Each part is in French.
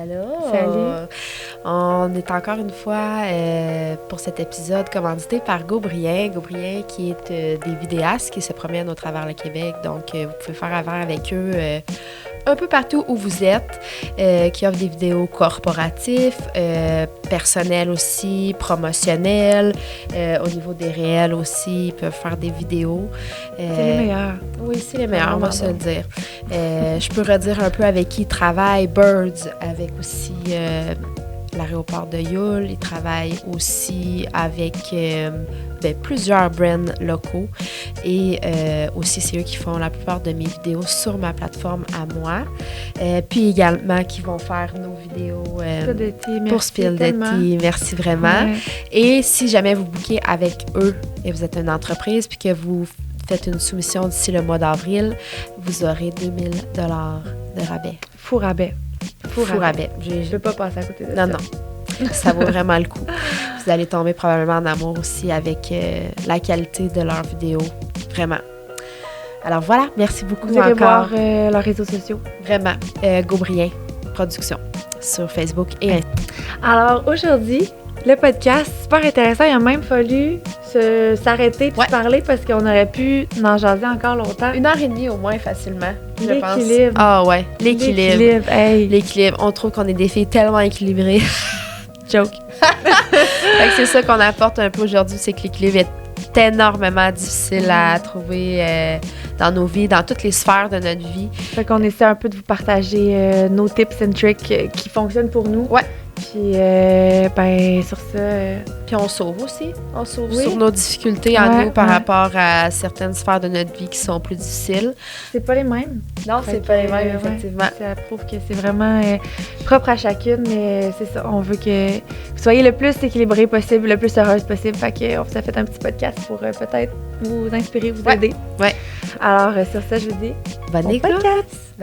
Allô? Salut. On est encore une fois pour cet épisode commandité par Gaubrien. Gaubrien qui est des vidéastes qui se promènent au travers le Québec. Donc, vous pouvez faire affaire avec eux un peu partout où vous êtes, qui offrent des vidéos corporatives, personnelles aussi, promotionnelles. Au niveau des réels aussi, ils peuvent faire des vidéos. C'est les meilleurs. Oui, c'est les meilleurs, on va se le dire. Je peux redire un peu avec qui ils travaillent. Birds, avec aussi l'aéroport de Yule. Ils travaillent aussi avec plusieurs brands locaux. Et aussi, c'est eux qui font la plupart de mes vidéos sur ma plateforme à moi. Puis également, qui vont faire nos vidéos pour Spill the Tea. Merci vraiment. Ouais. Et si jamais vous bookez avec eux et vous êtes une entreprise puis que vous faites une soumission d'ici le mois d'avril, vous aurez 2000 $ de rabais. Fou rabais. Fou rabais. Je ne peux pas passer à côté de ça. Non. Ça vaut vraiment le coup. Vous allez tomber probablement en amour aussi avec la qualité de leurs vidéos. Vraiment. Alors voilà, merci beaucoup vous encore. Vous voir leurs réseaux sociaux. Vraiment. Gaubrien Production sur Facebook et Instagram. Alors aujourd'hui, le podcast, super intéressant. Il a même fallu s'arrêter et parler parce qu'on aurait pu en jaser encore longtemps. 1h30 au moins facilement, je pense. L'équilibre. Ah ouais, l'équilibre. Hey. L'équilibre. On trouve qu'on est des filles tellement équilibrées. Joke. Fait que c'est ça qu'on apporte un peu aujourd'hui, c'est que l'équilibre est énormément difficile à trouver dans nos vies, dans toutes les sphères de notre vie. Fait qu'on essaie un peu de vous partager nos tips and tricks qui fonctionnent pour nous. Ouais. Puis, sur ça... Puis on sauve aussi. On sauve sur nos difficultés en nous par rapport à certaines sphères de notre vie qui sont plus difficiles. C'est pas les mêmes. Non, c'est pas les mêmes, effectivement. Ça prouve que c'est vraiment propre à chacune, mais c'est ça. On veut que vous soyez le plus équilibré possible, le plus heureuse possible. Fait qu'on vous a fait un petit podcast pour peut-être vous inspirer, vous aider. Ouais. Alors, sur ça, je vous dis... Bonne écoute! Podcast!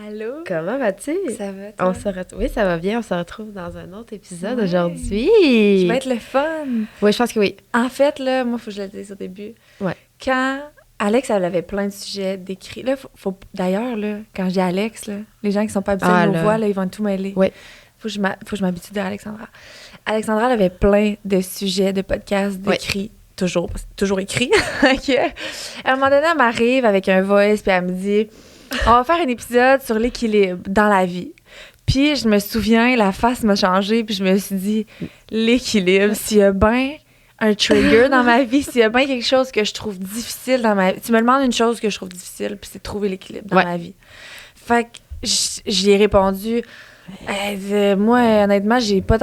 Allô? Comment vas-tu? Ça va, toi? Oui, ça va bien. On se retrouve dans un autre épisode aujourd'hui. Ça va être le fun. Oui, je pense que oui. En fait, là, moi, il faut que je le dise au début. Ouais. Quand Alex, elle avait plein de sujets d'écrits. Là, d'ailleurs, là, quand je dis Alex, là, les gens qui sont pas habitués de nos voix, là, ils vont tout mêler. Oui. Faut que je m'habitue à Alexandra. Alexandra, elle avait plein de sujets, de podcasts, d'écrits. Toujours écrit. À un moment donné, elle m'arrive avec un voice, puis elle me dit... On va faire un épisode sur l'équilibre dans la vie. Puis je me souviens, la face m'a changé, puis je me suis dit, l'équilibre, s'il y a bien un trigger dans ma vie, s'il y a bien quelque chose que je trouve difficile dans ma vie, tu me demandes une chose que je trouve difficile, puis c'est de trouver l'équilibre dans ma vie. Fait que j'y ai répondu, moi, honnêtement, j'ai pas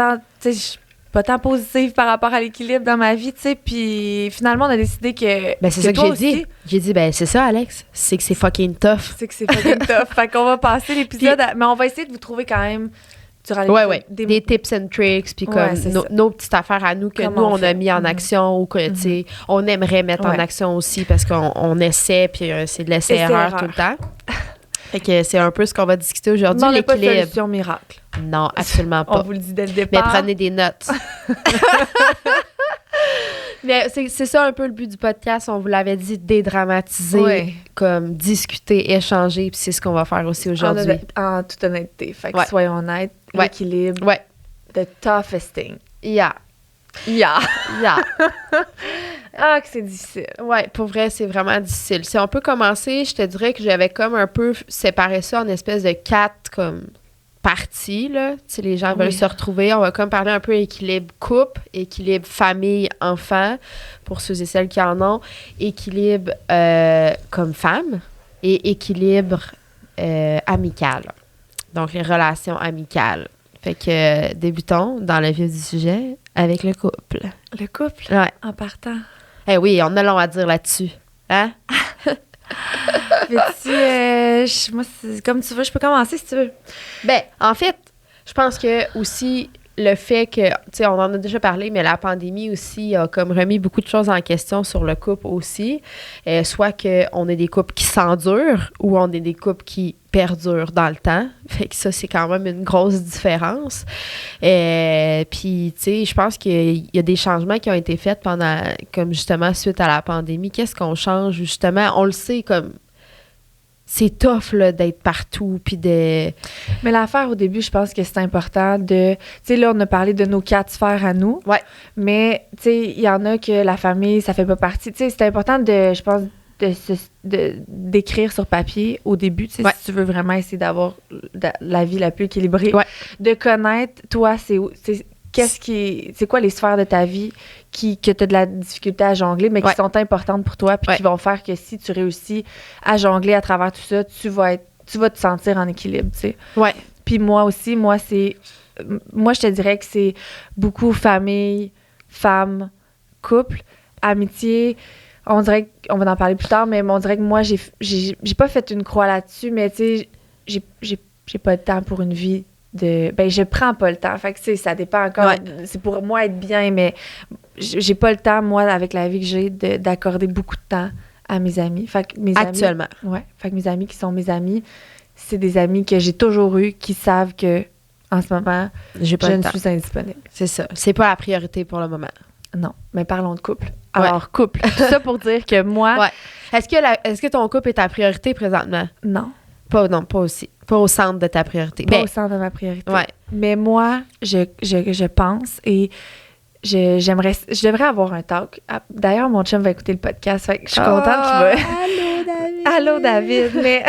tant positive par rapport à l'équilibre dans ma vie, tu sais, puis finalement, on a décidé que... Ben, c'est ça que j'ai dit. J'ai dit, c'est ça, Alex, c'est que c'est fucking tough. C'est que c'est fucking tough. Fait qu'on va passer l'épisode, mais on va essayer de vous trouver quand même... Des tips and tricks, puis comme nos petites affaires à nous que nous, on a mis en action ou que, tu sais, on aimerait mettre en action aussi parce qu'on essaie, puis c'est de l'essai-erreur tout le temps. Fait que c'est un peu ce qu'on va discuter aujourd'hui, l'équilibre. On n'a pas de solution miracle. Non, absolument pas. On vous le dit dès le départ. Mais prenez des notes. Mais c'est ça un peu le but du podcast. On vous l'avait dit, dédramatiser, comme discuter, échanger. Puis c'est ce qu'on va faire aussi aujourd'hui. En toute honnêteté. Fait que soyons honnêtes, l'équilibre, the toughest thing. Yeah. Ah, que c'est difficile. Ouais, pour vrai, c'est vraiment difficile. Si on peut commencer, je te dirais que j'avais comme un peu séparé ça en espèce de 4 comme parties, là. Tu sais, les gens veulent se retrouver. On va comme parler un peu équilibre couple, équilibre famille-enfant, pour ceux et celles qui en ont, équilibre comme femme et équilibre amical. Donc, les relations amicales. Fait que débutons dans le vif du sujet avec le couple. Le couple? Ouais. En partant. Eh oui, on a long à dire là-dessus. Hein? Moi, comme tu veux, je peux commencer si tu veux. Ben, en fait, je pense que aussi le fait que, tu sais, on en a déjà parlé, mais la pandémie aussi a comme remis beaucoup de choses en question sur le couple aussi. Soit qu'on est des couples qui s'endurent ou on est des couples qui perdure dans le temps. Fait que ça, c'est quand même une grosse différence. Puis, tu sais, je pense qu'il y a des changements qui ont été faits comme justement, suite à la pandémie. Qu'est-ce qu'on change, justement? On le sait, comme, c'est tough, là, d'être partout, puis de... Mais l'affaire, au début, je pense que c'est important de... Tu sais, là, on a parlé de nos 4 sphères à nous. Ouais. Mais, tu sais, il y en a que la famille, ça fait pas partie. Tu sais, c'est important je pense, d'écrire sur papier au début, tu sais, si tu veux vraiment essayer d'avoir la vie la plus équilibrée, de connaître, toi, c'est quoi les sphères de ta vie que tu as de la difficulté à jongler, mais qui sont importantes pour toi, puis qui vont faire que si tu réussis à jongler à travers tout ça, tu vas te sentir en équilibre, tu sais. Ouais. Puis moi aussi, moi, je te dirais que c'est beaucoup famille, femme, couple, amitié. On dirait qu'on va en parler plus tard, mais on dirait que moi, j'ai pas fait une croix là-dessus, mais tu sais, j'ai pas de temps pour une vie je prends pas le temps. Fait que, tu sais, ça dépend encore. Ouais. C'est pour moi être bien, mais j'ai pas le temps, moi, avec la vie que j'ai, d'accorder beaucoup de temps à mes amis. Fait que mes actuellement. Amis, ouais. Fait que mes amis qui sont mes amis, c'est des amis que j'ai toujours eus, qui savent que, en ce moment, je ne suis indisponible. C'est ça. C'est pas la priorité pour le moment. Non. Mais parlons de couple. Alors, couple. Tout ça pour dire que moi... Ouais. Est-ce que ton couple est ta priorité présentement? Non. Pas aussi. Pas au centre de ta priorité. Pas au centre de ma priorité. Ouais. Mais moi, je pense et je devrais avoir un talk. D'ailleurs, mon chum va écouter le podcast. Fait que je suis contente qu'il va... Allô, David! Allô, David! Mais...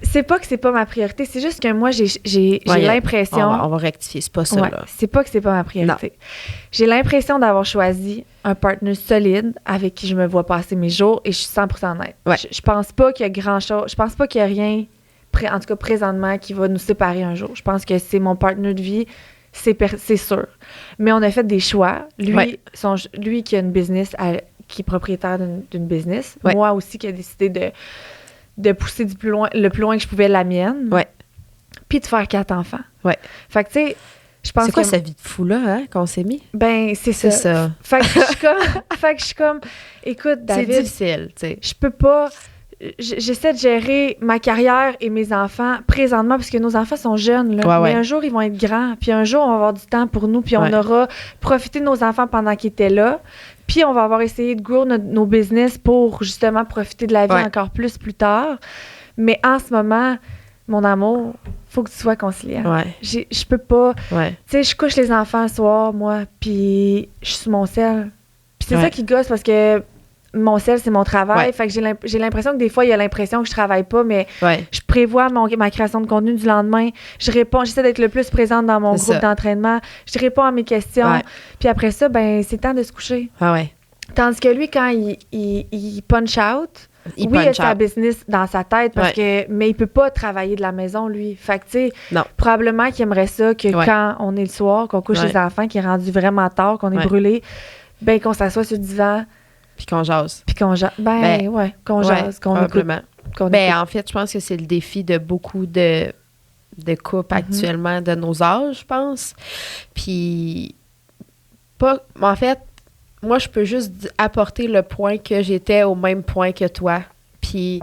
c'est pas que c'est pas ma priorité, c'est juste que moi, j'ai l'impression... On va rectifier, c'est pas ça, là. C'est pas que c'est pas ma priorité. Non. J'ai l'impression d'avoir choisi un partenaire solide avec qui je me vois passer mes jours et je suis 100% honnête. Ouais. Je pense pas qu'il y a grand-chose... Je pense pas qu'il y a rien, en tout cas présentement, qui va nous séparer un jour. Je pense que c'est mon partenaire de vie, c'est sûr. Mais on a fait des choix. Lui qui a une business, qui est propriétaire d'une business. Ouais. Moi aussi qui a décidé de pousser le plus loin que je pouvais la mienne. Ouais. Puis de faire 4 enfants. Ouais. Fait que, tu sais, je pense c'est quoi cette vie de fou-là, hein, qu'on s'est mis? Ben, c'est ça. Fait que je suis comme, écoute, David... C'est difficile, tu sais. Je peux pas... J'essaie de gérer ma carrière et mes enfants présentement, parce que nos enfants sont jeunes, là. Mais un jour, ils vont être grands. Puis un jour, on va avoir du temps pour nous. Puis on aura profité de nos enfants pendant qu'ils étaient là. Puis on va avoir essayé de grow nos business pour justement profiter de la vie encore plus tard. Mais en ce moment, mon amour, faut que tu sois conciliant. Ouais. Je peux pas... Ouais. Tu sais, je couche les enfants le soir, moi, puis je suis sur mon sel. Puis c'est ça qui gosse, parce que mon sel, c'est mon travail. Ouais. Fait que j'ai l'impression que des fois, il y a l'impression que je travaille pas, mais je prévois ma création de contenu du lendemain. J'essaie d'être le plus présente dans mon groupe d'entraînement. Je réponds à mes questions. Ouais. Puis après ça, ben c'est temps de se coucher. Ah ouais. Tandis que lui, quand il punch out, il a sa business dans sa tête, mais il peut pas travailler de la maison, lui. Fait que, tu sais, probablement qu'il aimerait ça que quand on est le soir, qu'on couche les enfants, qu'il est rendu vraiment tard, qu'on est brûlé, ben qu'on s'assoit sur le divan. Puis qu'on jase. Qu'on jase, qu'on écoute. En fait, je pense que c'est le défi de beaucoup de couples actuellement de nos âges, je pense. Puis, en fait, moi, je peux juste apporter le point que j'étais au même point que toi. Puis,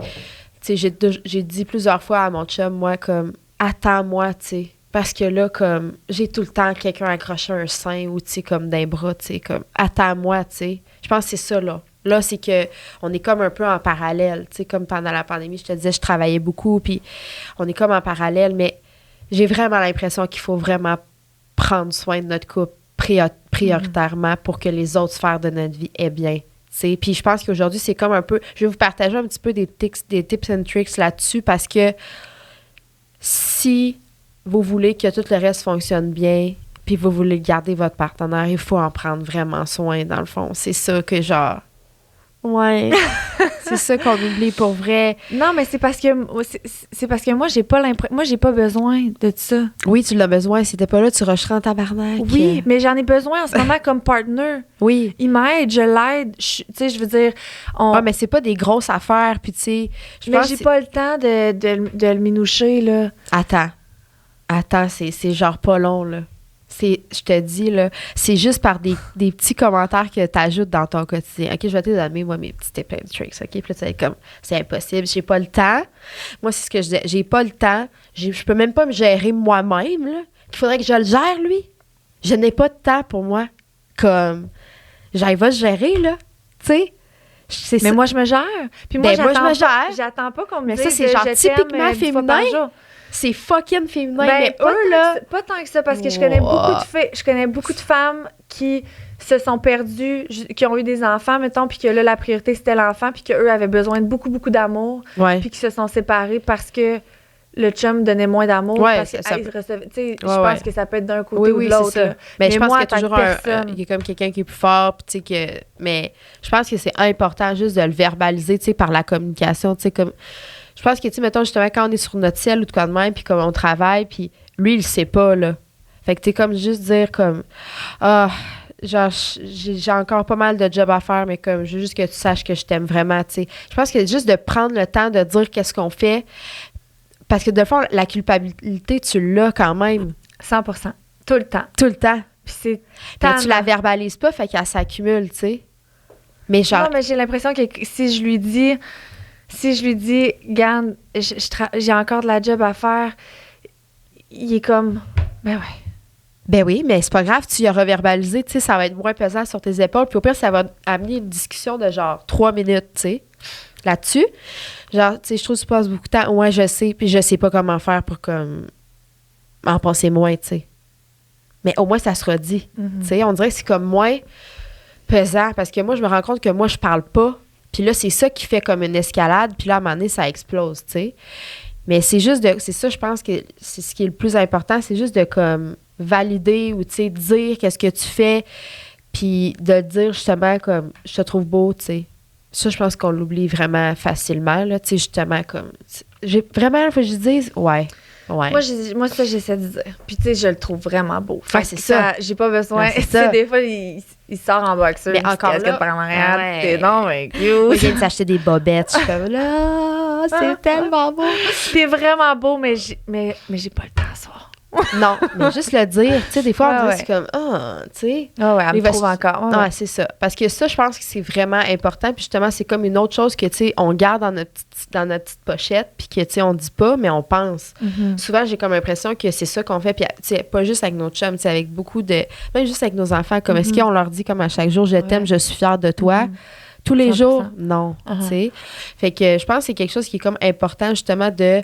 tu sais, j'ai dit plusieurs fois à mon chum, moi, comme, attends-moi, tu sais. Parce que là, comme, j'ai tout le temps quelqu'un accroché un sein ou, tu sais, comme d'un bras, tu sais, comme, attends-moi, tu sais. Je pense que c'est ça, là. Là, c'est que on est comme un peu en parallèle, tu sais, comme pendant la pandémie, je te disais, je travaillais beaucoup, puis on est comme en parallèle, mais j'ai vraiment l'impression qu'il faut vraiment prendre soin de notre couple prioritairement pour que les autres sphères de notre vie aient bien. T'sais. Puis je pense qu'aujourd'hui, c'est comme un peu... Je vais vous partager un petit peu des tips and tricks là-dessus parce que si vous voulez que tout le reste fonctionne bien puis vous voulez garder votre partenaire, il faut en prendre vraiment soin, dans le fond. C'est ça que genre... Ouais, c'est ça qu'on oublie pour vrai. Non, mais c'est parce que moi, j'ai pas besoin de ça. Oui, tu l'as besoin. Si t'es pas là, tu rusheras en tabarnak. Oui, mais j'en ai besoin en ce moment comme partner. Oui. Il m'aide, je l'aide. Tu sais, je veux dire... mais c'est pas des grosses affaires, puis tu sais... Mais j'ai pas le temps de le minoucher, là. Attends, c'est genre pas long, là. je te dis, là, c'est juste par des petits commentaires que tu ajoutes dans ton quotidien. OK, je vais te donner, moi, mes petits tips and tricks. OK, puis là, tu vas être comme, c'est impossible, j'ai pas le temps. Moi, c'est ce que je disais, j'ai pas le temps. Je peux même pas me gérer moi-même, là. Il faudrait que je le gère, lui. Je n'ai pas de temps pour moi. Comme, j'arrive à se gérer, là. Tu sais. Mais moi, je me gère. Puis moi, je me gère. J'attends pas qu'on me dise ça, c'est genre typiquement féminin. C'est fucking féminin. Mais eux, là... Pas tant que ça, parce que je connais beaucoup de femmes qui se sont perdues, qui ont eu des enfants, mettons, puis que là, la priorité, c'était l'enfant, puis qu'eux avaient besoin de beaucoup, beaucoup d'amour, puis qui se sont séparés parce que le chum donnait moins d'amour, parce qu'ils recevaient... Tu sais, je pense que ça peut être d'un côté ou de l'autre. Mais je pense qu'il y a toujours il y a comme quelqu'un qui est plus fort, puis tu sais, mais je pense que c'est important juste de le verbaliser, tu sais, par la communication, tu sais, comme... Je pense que, tu sais, mettons, justement, quand on est sur notre ciel ou de quoi de même, puis comme on travaille, puis lui, il le sait pas, là. Fait que, tu sais, comme juste dire, comme, genre, j'ai encore pas mal de job à faire, mais comme, je veux juste que tu saches que je t'aime vraiment, tu sais. Je pense que juste de prendre le temps de dire qu'est-ce qu'on fait, parce que, de fond, la culpabilité, tu l'as quand même. 100%. Tout le temps. Tout le temps. Puis c'est... Mais tu la verbalises pas, fait qu'elle s'accumule, tu sais. Mais genre... Non, mais j'ai l'impression que si je lui dis, Garde, j'ai encore de la job à faire, il est comme, ben ouais. Ben oui, mais c'est pas grave, tu y as reverbalisé, tu sais, ça va être moins pesant sur tes épaules, puis au pire, ça va amener une discussion de genre 3 minutes, tu sais, là-dessus. Genre, tu sais, je trouve que tu passes beaucoup de temps, ouais, je sais, puis je sais pas comment faire pour comme en penser moins, tu sais. Mais au moins, ça se redit, tu sais, on dirait que c'est comme moins pesant, parce que moi, je me rends compte que moi, je parle pas. Puis là, c'est ça qui fait comme une escalade. Puis là, à un moment donné, ça explose, tu sais. Mais c'est juste c'est ça, je pense que c'est ce qui est le plus important. C'est juste de comme valider ou, tu sais, dire qu'est-ce que tu fais. Puis de dire justement comme, je te trouve beau, tu sais. Ça, je pense qu'on l'oublie vraiment facilement, là. Tu sais, justement, comme, vraiment, il faut que je dise, ouais. Moi, ça, j'essaie de dire. Puis, tu sais, je le trouve vraiment beau. Ouais, c'est ça. J'ai pas besoin. Tu sais, des fois, il sort en boxeur. Mais encore là, par en arrière, t'es non, mais cute. Moi, je viens de s'acheter des bobettes. Je suis comme là, c'est tellement beau. T'es vraiment beau, mais j'ai pas le temps à soir. Non, mais juste le dire. Tu sais, des fois, on dirait c'est comme, tu sais. Ah ouais, elle me trouve encore. Ouais, c'est ça. Parce que ça, je pense que c'est vraiment important. Puis justement, c'est comme une autre chose que, tu sais, on garde dans notre petite pochette, puis que, tu sais, on dit pas, mais on pense. Souvent, j'ai comme l'impression que c'est ça qu'on fait. Puis, tu sais, pas juste avec nos chums, tu sais, avec beaucoup de... Même juste avec nos enfants, comme est-ce qu'on leur dit comme à chaque jour, je t'aime, je suis fière de toi. Tous les 100%. Jours, non, tu sais. Fait que je pense que c'est quelque chose qui est comme important, justement, de...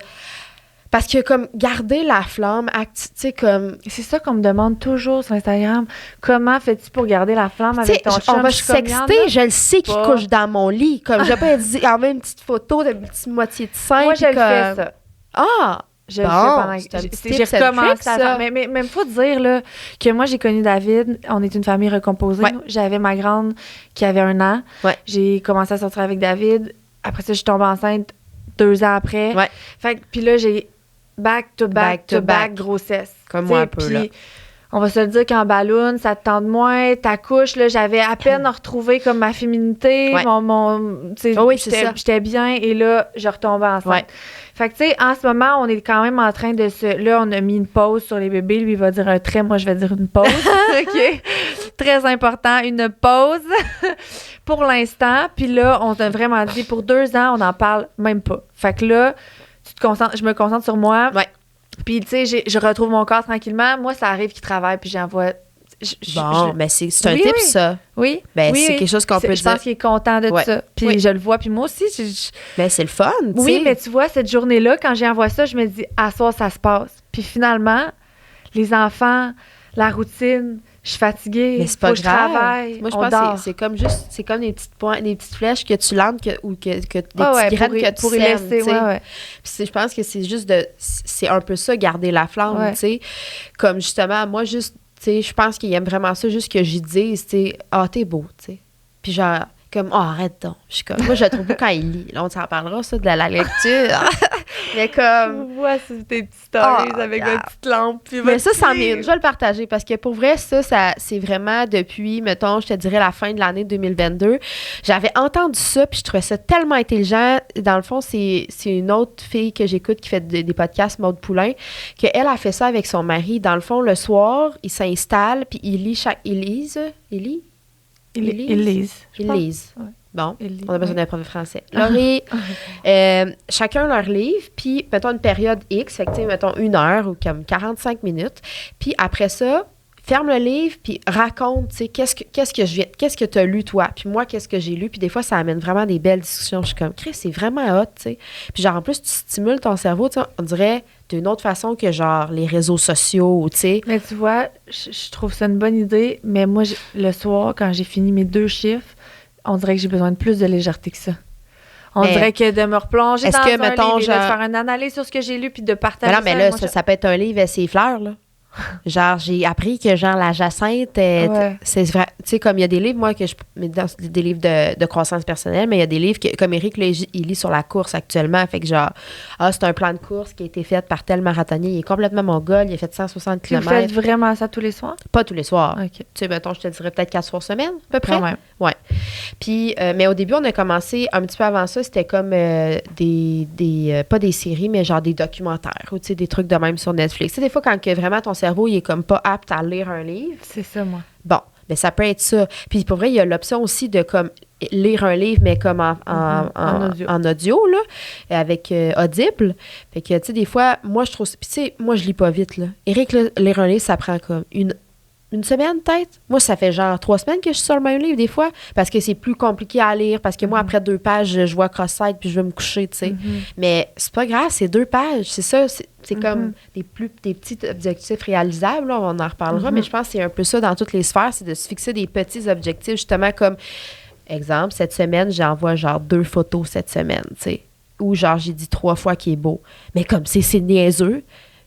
Parce que, comme, garder la flamme, tu sais, comme... C'est ça qu'on me demande toujours sur Instagram. Comment fais-tu pour garder la flamme avec ton chum? On va sexter, je le sais qu'il couche dans mon lit. Comme, je vais pas dire, envoyer une petite photo de une petite moitié de sein. Moi, je le fais, ça. Ah! Je le fais pendant que j'ai recommencé à faire. Mais même faut dire, là, que moi, j'ai connu David. On est une famille recomposée. Ouais. J'avais ma grande qui avait 1 an. Ouais. J'ai commencé à sortir avec David. Après ça, je suis tombée enceinte 2 ans après. Ouais. Fait que, puis là, j'ai back to back grossesse. Comme moi un peu, là. On va se le dire qu'en ballon, ça te tente moins. Ta couche, là, j'avais à peine retrouvé comme ma féminité. Ouais. J'étais bien et là, je retombais enceinte. Ouais. Fait que, tu sais, en ce moment, on est quand même en train de se... Là, on a mis une pause sur les bébés. Lui, il va dire un trait. Moi, je vais dire une pause. OK? Très important, une pause pour l'instant. Puis là, on t'a vraiment dit, pour 2 ans, on n'en parle même pas. Fait que là, je me concentre sur moi. Ouais. Puis, tu sais, je retrouve mon corps tranquillement. Moi, ça arrive qu'il travaille, puis j'envoie... mais c'est un tip, ça. Oui. Ben, c'est quelque chose qu'on peut dire. Je pense qu'il est content de ça. Puis je le vois. Puis moi aussi, ben, c'est le fun, tu sais. Oui, mais tu vois, cette journée-là, quand j'envoie ça, je me dis, à soir, ça se passe. Puis finalement, les enfants, la routine, je suis fatiguée. Mais c'est pas grave. Je travaille. Moi, je pense que c'est comme des petites points, des petites flèches que tu lances ou que des petites graines que tu pour y laisser, Puis je pense que c'est juste c'est un peu ça, garder la flamme, tu sais. Comme justement, moi, juste, tu sais, je pense qu'il aime vraiment ça, juste que j'y dise, tu sais, t'es beau, tu sais. Puis genre, comme, arrête donc. Je suis comme, moi, je le trouve beau quand il lit. Là, on s'en parlera, ça, de la lecture. Mais comme... Je vois sur tes petites stories avec regarde. une petite lampe. Puis Mais ça, c'en est une. Je vais le partager parce que pour vrai, ça c'est vraiment depuis, mettons, je te dirais la fin de l'année 2022. J'avais entendu ça puis je trouvais ça tellement intelligent. Dans le fond, c'est une autre fille que j'écoute qui fait des podcasts, Maude Poulain, qu'elle a fait ça avec son mari. Dans le fond, le soir, il s'installe puis il lit Ils lisent. Ouais. Bon, Ils lisent, on a besoin ouais. d'un prof de français. Laurie, chacun leur livre, puis mettons une période X, fait que tu sais, mettons 1 heure ou comme 45 minutes. Puis après ça, ferme le livre, puis raconte, tu sais, qu'est-ce que tu as lu, toi, puis moi, qu'est-ce que j'ai lu. Puis des fois, ça amène vraiment des belles discussions. Je suis comme, Chris, c'est vraiment hot, tu sais. Puis genre, en plus, tu stimules ton cerveau, tu sais, on dirait d'une autre façon que genre les réseaux sociaux, tu sais. Mais tu vois, je trouve ça une bonne idée, mais moi, le soir, quand j'ai fini mes 2 chiffres, on dirait que j'ai besoin de plus de légèreté que ça. On Mais dirait que de me replonger est-ce dans que, un mettons, livre et de genre- faire une analyse sur ce que j'ai lu puis de partager Mais non, mais ça, là, moi, ça peut être un livre à ses fleurs, là. Genre, j'ai appris que, genre, la jacinthe, Ouais. c'est vrai. Tu sais, comme il y a des livres, moi, des livres de croissance personnelle, mais il y a des livres que, comme Éric, là, il lit sur la course actuellement. Fait que, genre, c'est un plan de course qui a été fait par tel marathonnier. Il est complètement mongol. Il a fait 160 Puis vous km. faites vraiment ça tous les soirs? Pas tous les soirs. OK. Tu sais, mettons, je te dirais peut-être 4 soirs semaine, à peu près. Quand même. Ouais. Puis, mais au début, on a commencé un petit peu avant ça, c'était comme pas des séries, mais genre des documentaires ou tu sais, des trucs de même sur Netflix. Tu sais, des fois, quand que vraiment ton cerveau, il est comme pas apte à lire un livre, C'est ça, moi. bon, mais ça peut être ça. Puis pour vrai, il y a l'option aussi de comme lire un livre, mais comme en audio, là, avec Audible. Fait que, tu sais, des fois, moi, je trouve... Puis tu sais, moi, je lis pas vite, là. Éric, là, lire un livre, ça prend comme une semaine, peut-être. Moi, ça fait genre 3 semaines que je suis sur le même livre, des fois, parce que c'est plus compliqué à lire, parce que moi, après 2 pages, je vois cross-site, puis je vais me coucher, tu sais. Mais c'est pas grave, c'est 2 pages, c'est ça, c'est comme des petits objectifs réalisables, là, on en reparlera, mais je pense que c'est un peu ça dans toutes les sphères, c'est de se fixer des petits objectifs, justement, comme, exemple, cette semaine, j'envoie genre 2 photos cette semaine, tu sais, ou genre, j'ai dit 3 fois qu'il est beau. Mais comme, c'est niaiseux,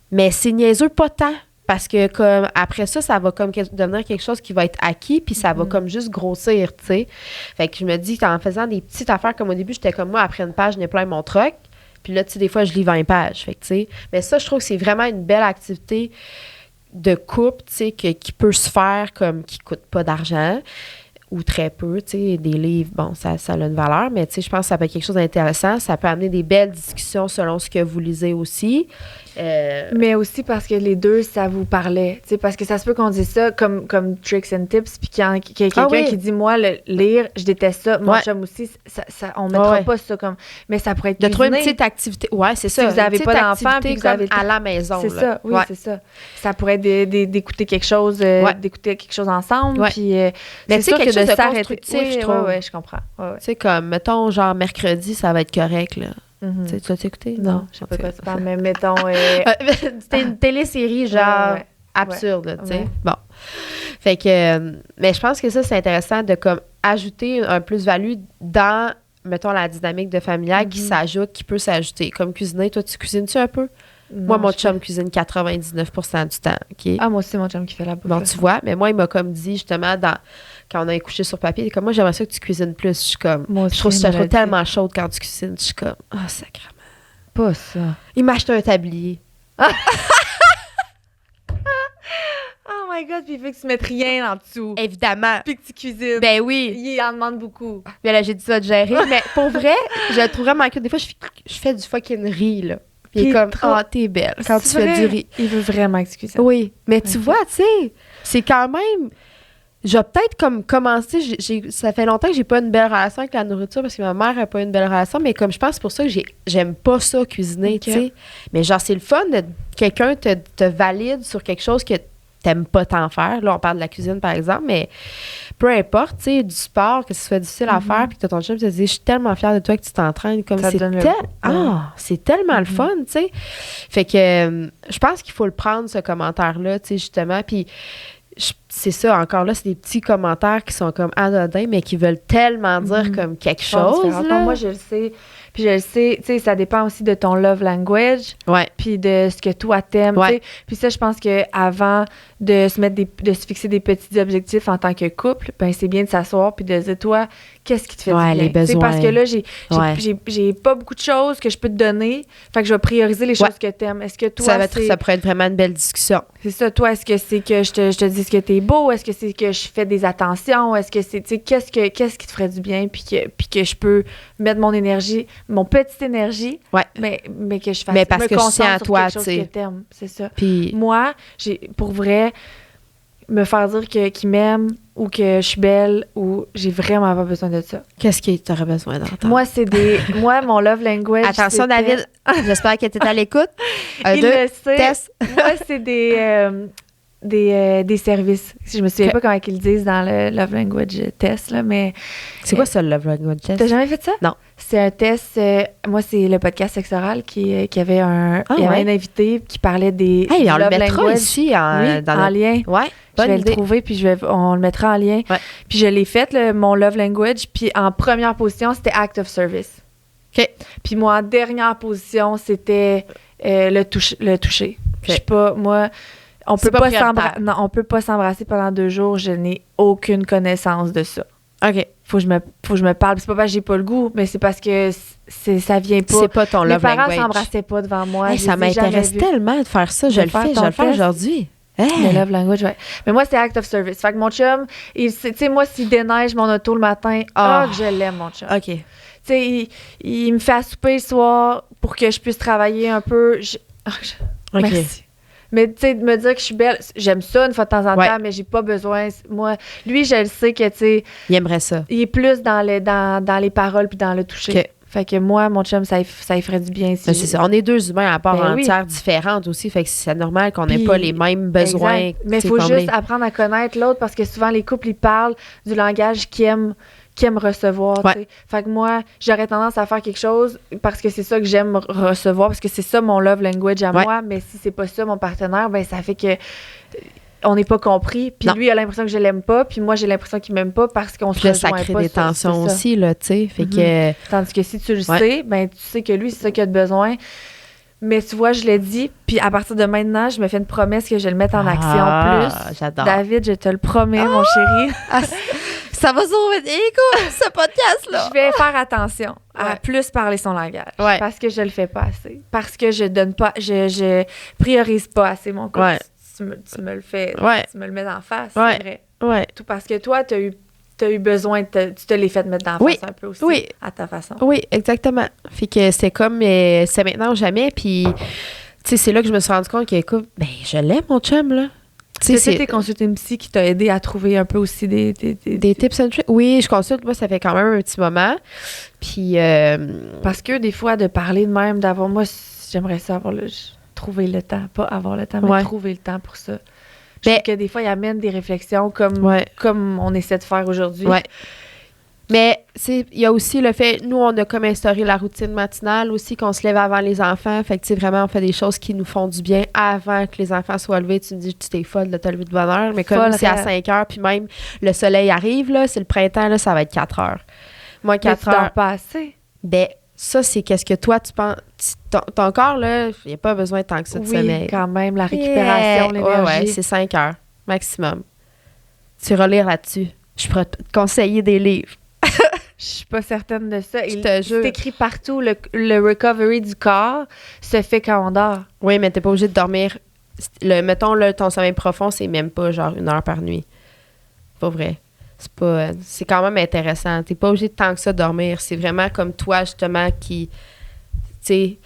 mais c'est niaiseux pas tant. Parce que comme après ça, ça va comme devenir quelque chose qui va être acquis, puis ça va comme juste grossir, tu sais. Fait que je me dis qu'en faisant des petites affaires comme au début, j'étais comme moi, après une page, je n'ai plein mon truc. Puis là, tu sais, des fois, je lis 20 pages. Fait que, tu sais, mais ça, je trouve que c'est vraiment une belle activité de couple, tu sais, qui peut se faire comme qui coûte pas d'argent ou très peu, tu sais, des livres, bon, ça a une valeur, mais tu sais, je pense que ça peut être quelque chose d'intéressant. Ça peut amener des belles discussions selon ce que vous lisez aussi. Mais aussi parce que les deux, ça vous parlait. Tu sais, parce que ça se peut qu'on dise ça comme tricks and tips, puis qu'il y a quelqu'un qui dit, moi, le lire, je déteste ça. Mon chum aussi, on mettra pas ça comme... Mais ça pourrait être de trouver une cuisiner. petite activité. Ouais, c'est ça. Si vous n'avez pas d'enfant, puis vous avez à la maison. C'est là. ça, oui, Ouais. c'est ça. Ça pourrait être d'écouter quelque chose, d'écouter quelque chose ensemble, Ouais. puis Mais c'est tu sais, sûr quelque que chose de de s'arrêter. constructif, Oui, je trouve. ouais, je comprends. Ouais, Tu sais, comme, mettons, genre, mercredi, ça va être correct, là. Mhm. Tu sais, tu l'as écouté? Non, je sais pas quoi tu parles, mais mettons... C'était une télésérie, genre, Ouais. absurde, là, tu sais. Ouais. Bon. Fait que, mais je pense que ça, c'est intéressant de, comme, ajouter un plus-value dans, mettons, la dynamique de familiale qui s'ajoute, qui peut s'ajouter. Comme cuisiner, toi, tu cuisines-tu un peu? Moi, mon chum cuisine 99% du temps, OK? Ah, moi aussi, mon chum qui fait la bouffe. Bon, tu vois, mais moi, il m'a comme dit, justement, quand on a couché sur papier, il est comme, moi, j'aimerais ça que tu cuisines plus. Je suis comme, Moi aussi, je trouve il ça me l'a dit. tellement chaude quand tu cuisines. Je suis comme, sacrément. Pas ça. Il m'a acheté un tablier. Oh my God, puis il fait que tu mettes rien en dessous. Évidemment. Puis que tu cuisines. Ben oui. Il en demande beaucoup. Bien là, j'ai dit ça de gérer. Mais pour vrai, je le trouve vraiment cute. Des fois, je fais du fucking riz, là. Puis il est comme, t'es belle quand tu fais du riz. Il veut vraiment que tu cuisines. Oui. Mais tu vois, tu sais, c'est quand même... Je vais peut-être comme commencer... ça fait longtemps que j'ai pas une belle relation avec la nourriture parce que ma mère a pas une belle relation, mais comme je pense pour ça que j'aime pas ça cuisiner, Ok. tu sais. Mais genre, c'est le fun de quelqu'un te valide sur quelque chose que t'aimes pas tant faire. Là, on parle de la cuisine, par exemple, mais peu importe, tu sais, du sport, que ce soit difficile à faire, puis que t'as ton chum qui te dit « Je suis tellement fière de toi que tu t'entraînes. » Comme Ça c'est donne le c'est tellement le fun, tu sais. Fait que je pense qu'il faut le prendre, ce commentaire-là, tu sais, justement. Puis c'est ça, encore là, c'est des petits commentaires qui sont comme anodins, mais qui veulent tellement dire comme quelque chose. Là. Moi, je le sais. Puis je le sais, tu sais, ça dépend aussi de ton love language. Ouais. Puis de ce que toi t'aimes. Ouais. Puis ça, je pense qu'avant de de se fixer des petits objectifs en tant que couple, ben c'est bien de s'asseoir puis de dire, toi, qu'est-ce qui te fait du bien? Les besoins. Parce que là, j'ai pas beaucoup de choses que je peux te donner. Fait que je vais prioriser les choses que t'aimes. Est-ce que toi, ça pourrait être vraiment une belle discussion. C'est ça. Toi, est-ce que c'est que je te dise que t'es beau? Est-ce que c'est que je fais des attentions? Est-ce que c'est, tu sais, qu'est-ce qui te ferait du bien? Puis que je peux mettre mon énergie, mon petite énergie, mais que je fasse. Mais parce que je tiens à toi, tu sais. C'est ça. Puis moi, pour vrai, me faire dire qu'il m'aime ou que je suis belle ou j'ai vraiment pas besoin de ça. Qu'est-ce que tu aurais besoin d'entendre? Moi, mon love language. Attention, David, j'espère que tu es à l'écoute. Il le sait. Test. Moi, c'est des services. Je me souviens pas comment ils le disent dans le Love Language test, là, mais... C'est quoi ça, le Love Language test? T'as jamais fait ça? Non. C'est un test... moi, c'est le podcast Sexe Oral qui avait un invité qui parlait des on Love le mettra Language. Ici en lien. Ouais, je vais le trouver, puis on le mettra en lien. Ouais. Puis je l'ai fait, mon Love Language, puis en première position, c'était Act of Service. OK. Puis moi, en dernière position, c'était le toucher. Okay. Je sais pas, moi... On peut pas s'embrasser pendant 2 jours. Je n'ai aucune connaissance de ça. OK. Faut que je me parle. C'est pas parce que j'ai pas le goût, mais c'est parce que ça vient pas. C'est pas ton love language. Mes parents s'embrassaient pas devant moi. Hey, ça m'intéresse tellement de faire ça. Je le fais aujourd'hui. Le love language, ouais. Mais moi, c'est act of service. Fait que mon chum, tu sais, moi, s'il déneige mon auto le matin, que je l'aime, mon chum. OK. Tu sais, il me fait à souper le soir pour que je puisse travailler un peu. OK. Merci. Mais tu sais, de me dire que je suis belle, j'aime ça une fois de temps en temps, mais j'ai pas besoin. Moi, lui, je le sais que, tu sais... Il aimerait ça. Il est plus dans les paroles puis dans le toucher. Okay. Fait que moi, mon chum, ça y ferait du bien. C'est ça. On est 2 humains à part entière différentes aussi, fait que c'est normal qu'on n'ait pas les mêmes besoins. Exact. Mais il faut juste apprendre à connaître l'autre parce que souvent, les couples, ils parlent du langage qu'ils aiment recevoir. Ouais. Fait que moi, j'aurais tendance à faire quelque chose parce que c'est ça que j'aime recevoir, parce que c'est ça mon love language à moi, mais si c'est pas ça mon partenaire, ben ça fait que on n'est pas compris, puis lui il a l'impression que je l'aime pas, puis moi j'ai l'impression qu'il m'aime pas parce qu'on se rejoint pas. Ça crée des tensions aussi, là, tu sais, fait que... Tandis que si tu le sais, ben tu sais que lui, c'est ça qu'il a de besoin. Mais tu vois, je l'ai dit, puis à partir de maintenant, je me fais une promesse que je vais le mettre en action plus. J'adore. David, je te le promets, mon chéri. Ça va sauver ce podcast-là. Je vais faire attention à plus parler son langage. Ouais. Parce que je le fais pas assez. Parce que je donne pas, je priorise pas assez mon couple. Ouais. Tu me le fais, tu me le mets en face, c'est vrai. Ouais. Tout parce que toi, tu as eu besoin, tu te l'es fait mettre en face un peu aussi, à ta façon. Oui, exactement. Fait que c'est comme, c'est maintenant ou jamais, puis tu sais, c'est là que je me suis rendu compte que, écoute, ben, je l'aime, mon chum, là. Tu sais, consulté une psy qui t'a aidé à trouver un peu aussi des tips and tricks? Oui, je consulte. Moi, ça fait quand même un petit moment. Puis... Parce que des fois, de parler de même, d'avoir... Moi, j'aimerais ça trouver le temps. Pas avoir le temps, mais trouver le temps pour ça. Je trouve que des fois, il amène des réflexions comme on essaie de faire aujourd'hui. Ouais. Mais, il y a aussi le fait, nous, on a comme instauré la routine matinale aussi, qu'on se lève avant les enfants. Fait que, tu sais, vraiment, on fait des choses qui nous font du bien avant que les enfants soient levés. Tu me dis, tu t'es folle de te lever de bonne heure. Mais comme c'est à 5 heures, puis même le soleil arrive, là, c'est le printemps, là, ça va être 4 heures. Moi, 4 heures. Tu dors pas assez. Ben, ça, c'est qu'est-ce que toi, tu penses. Ton corps, là, il n'y a pas besoin de tant que ça de sommeil. Oui, quand même, la récupération, l'énergie. Ouais, c'est 5 heures, maximum. Tu relire là-dessus. Je pourrais te conseiller des livres. Je suis pas certaine de ça. C'est écrit partout. Le recovery du corps se fait quand on dort. Oui, mais t'es pas obligé de dormir. Mettons, là, ton sommeil profond, c'est même pas genre 1 heure par nuit. Pas vrai. C'est quand même intéressant. T'es pas obligé de tant que ça dormir. C'est vraiment comme toi, justement, qui... Tu sais...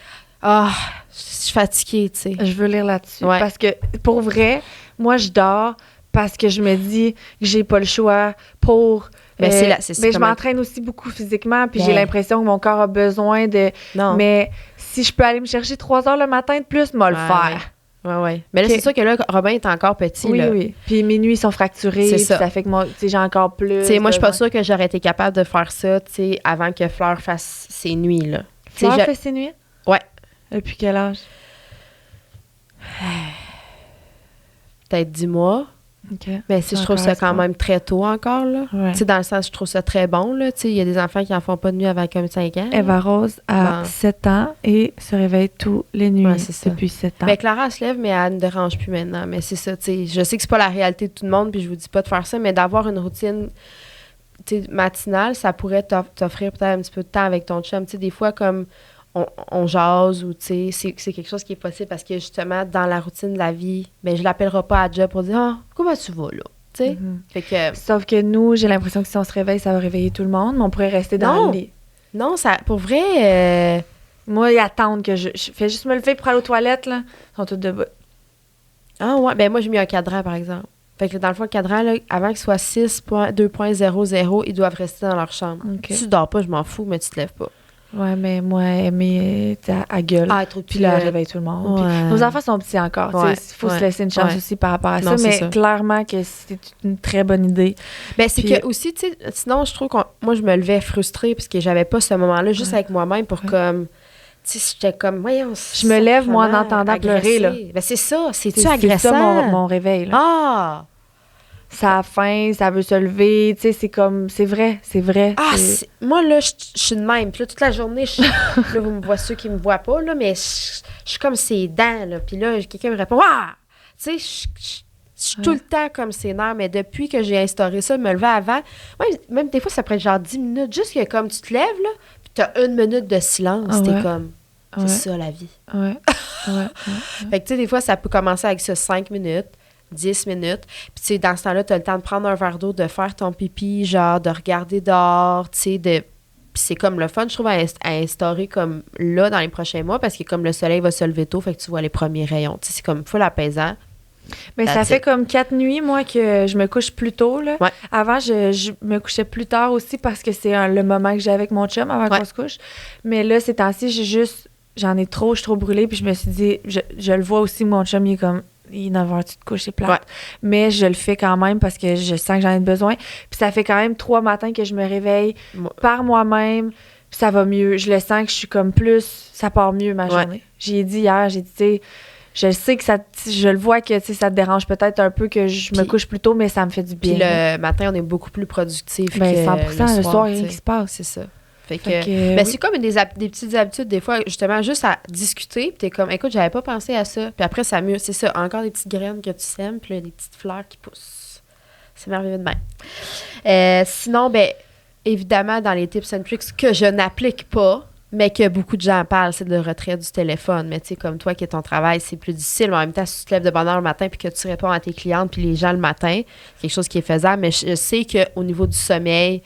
je suis fatiguée, tu sais. Je veux lire là-dessus. Ouais. Parce que, pour vrai, moi, je dors parce que je me dis que j'ai pas le choix pour... mais je m'entraîne aussi beaucoup physiquement, puis j'ai l'impression que mon corps a besoin de... Non. Mais si je peux aller me chercher 3 heures le matin de plus, moi le faire. Oui. Mais là, c'est sûr que là, Robin est encore petit. Oui, là. Oui. Puis mes nuits sont fracturées, puis ça fait que moi, tu sais, j'ai encore plus... Tu sais, moi, je suis pas sûre que j'aurais été capable de faire ça, tu sais, avant que Fleur fasse ses nuits, là. Fleur fait ses nuits? Ouais. Depuis quel âge? Peut-être 10 mois. OK. Mais si je trouve ça quand même très tôt encore, là. Ouais. Tu sais, dans le sens, je trouve ça très bon, là. Tu sais, il y a des enfants qui en font pas de nuit avant comme 5 ans. Eva Rose a 7 ans et se réveille tous les nuits depuis 7 ans. Ben, Clara, elle se lève, mais elle ne dérange plus maintenant. Mais c'est ça, tu sais. Je sais que c'est pas la réalité de tout le monde, puis je vous dis pas de faire ça, mais d'avoir une routine matinale, ça pourrait t'offrir peut-être un petit peu de temps avec ton chum. Tu sais, des fois, comme on jase ou, tu sais, c'est quelque chose qui est possible parce que, justement, dans la routine de la vie, ben, je l'appellerai pas à job pour dire « Ah, comment tu vas, là? » Tu sais? Fait que... Sauf que nous, j'ai l'impression que si on se réveille, ça va réveiller tout le monde, mais on pourrait rester dans le lit. Non, ça, pour vrai... Moi, ils attendent que je fais juste me lever pour aller aux toilettes, là. Ils sont tous debout. Ah ouais, ben moi, j'ai mis un cadran, par exemple. Fait que dans le fond, le cadran, là, avant qu'il soit 6.2.00, ils doivent rester dans leur chambre. Okay. Si tu dors pas, je m'en fous, mais tu te lèves pas. Ouais, mais moi, Amy, à gueule. Ah, trop puis là, elle réveille tout le monde. Ouais. Puis nos enfants sont petits encore. Il faut se laisser une chance aussi par rapport à ça. Mais clairement que c'est une très bonne idée. Ben, c'est que aussi, tu sais, sinon, je trouve que moi, je me levais frustrée parce que j'avais pas ce moment-là juste avec moi-même pour comme... Tu sais, j'étais comme, voyons... Je me lève, moi, en entendant pleurer, là. Ben, c'est ça. C'est-tu agressant? C'est ça, mon réveil, là. Ah! Ça a faim, ça veut se lever, tu sais, c'est comme... C'est vrai. Ah, moi, là, je suis de même. Puis là, toute la journée, là, vous me voyez ceux qui me voient pas, là, mais je suis comme ses dents, là. Puis là, quelqu'un me répond, « Ah! » Tu sais, je suis tout le temps comme ses nerfs, mais depuis que j'ai instauré ça, me lever avant, même des fois, ça prend genre 10 minutes, juste que comme tu te lèves, là, puis t'as 1 minute de silence, t'es comme... C'est ça, la vie. Ouais. Fait que, tu sais, des fois, ça peut commencer avec ça 5 minutes. 10 minutes. Puis, tu sais, dans ce temps-là, tu as le temps de prendre un verre d'eau, de faire ton pipi, genre, de regarder dehors, tu sais, Puis c'est comme le fun, je trouve, à instaurer comme là, dans les prochains mois, parce que comme le soleil va se lever tôt, fait que tu vois les premiers rayons. Tu sais, c'est comme full apaisant. Mais ça fait comme 4 nuits, moi, que je me couche plus tôt, là. Ouais. Avant, je me couchais plus tard aussi parce que c'est le moment que j'ai avec mon chum avant qu'on se couche. Mais là, ces temps-ci, j'en ai trop, je suis trop brûlée, puis je me suis dit, je le vois aussi, mon chum, il est comme... Il est 9h, tu te couches, c'est plate. Ouais. Mais je le fais quand même parce que je sens que j'en ai besoin. Puis ça fait quand même 3 matins que je me réveille par moi-même. Puis ça va mieux. Je le sens que je suis comme plus... Ça part mieux ma journée. J'ai dit hier, tu sais... Je sais que ça... Je le vois que, tu sais, ça te dérange peut-être un peu que je me couche plus tôt, mais ça me fait du bien. Puis le matin, on est beaucoup plus productif que 100%, le soir, il y a rien qui se passe. C'est ça. Fait que c'est comme des petites habitudes, des fois, justement, juste à discuter, puis t'es comme, écoute, j'avais pas pensé à ça. Puis après, ça c'est ça, encore des petites graines que tu sèmes, puis là, des petites fleurs qui poussent. C'est merveilleux de même. Sinon, ben évidemment, dans les tips and tricks que je n'applique pas, mais que beaucoup de gens parlent, c'est le retrait du téléphone. Mais tu sais, comme toi, qui est ton travail, c'est plus difficile. Mais en même temps, si tu te lèves de bonne heure le matin puis que tu réponds à tes clientes puis les gens le matin, c'est quelque chose qui est faisable. Mais je sais qu'au niveau du sommeil,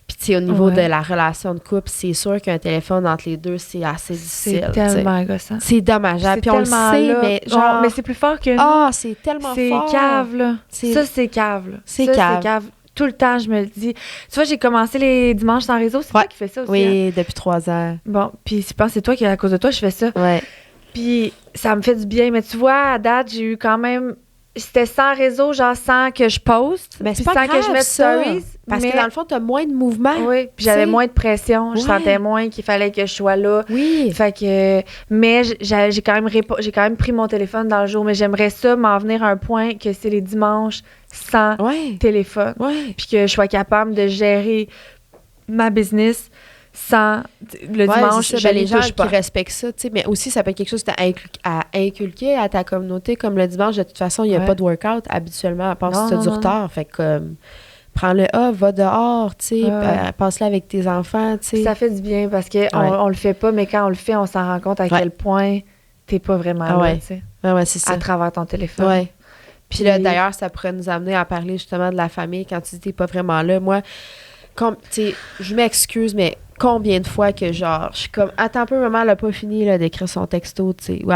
puis tu sais, au niveau de la relation de couple, c'est sûr qu'un téléphone entre les deux, c'est assez difficile. C'est tellement agaçant. C'est dommageable. Puis on le sait, mais genre... mais c'est plus fort que nous. Ah, c'est tellement fort. C'est cave, là. Ça, c'est cave, là. C'est cave. Tout le temps, je me le dis. Tu vois, j'ai commencé les dimanches sans réseau. C'est toi qui fais ça aussi. Oui, depuis 3 ans. Bon, puis je pense que c'est toi qui, à cause de toi, je fais ça. Ouais. Puis ça me fait du bien. Mais tu vois, à date, j'ai eu quand même... C'était sans réseau, genre sans que je poste. Mais c'est pas pas grave, que je mette ça. stories. Parce que dans le fond, t'as moins de mouvement. Oui, puis j'avais moins de pression. Je sentais moins qu'il fallait que je sois là. Oui. Fait que... Mais j'ai quand même pris mon téléphone dans le jour. Mais j'aimerais ça m'en venir à un point que c'est les dimanches sans téléphone. Oui. Puis que je sois capable de gérer ma business sans le dimanche, je les gens qui respectent ça, tu sais, mais aussi ça peut être quelque chose à inculquer à ta communauté, comme le dimanche, de toute façon, il n'y a pas de workout habituellement, à part si tu as du retard, fait que prends-le, va dehors, tu sais, passe-le avec tes enfants, tu sais. Ça fait du bien parce qu'on le fait pas, mais quand on le fait, on s'en rend compte à quel point t'es pas vraiment là, tu sais. Ouais, c'est ça. À travers ton téléphone. Ouais. Puis là, d'ailleurs, ça pourrait nous amener à parler justement de la famille quand tu dis t'es pas vraiment là. Moi, tu sais, je m'excuse, mais combien de fois que genre, je suis comme, attends un peu, maman, elle a pas fini là, d'écrire son texto, tu sais, ou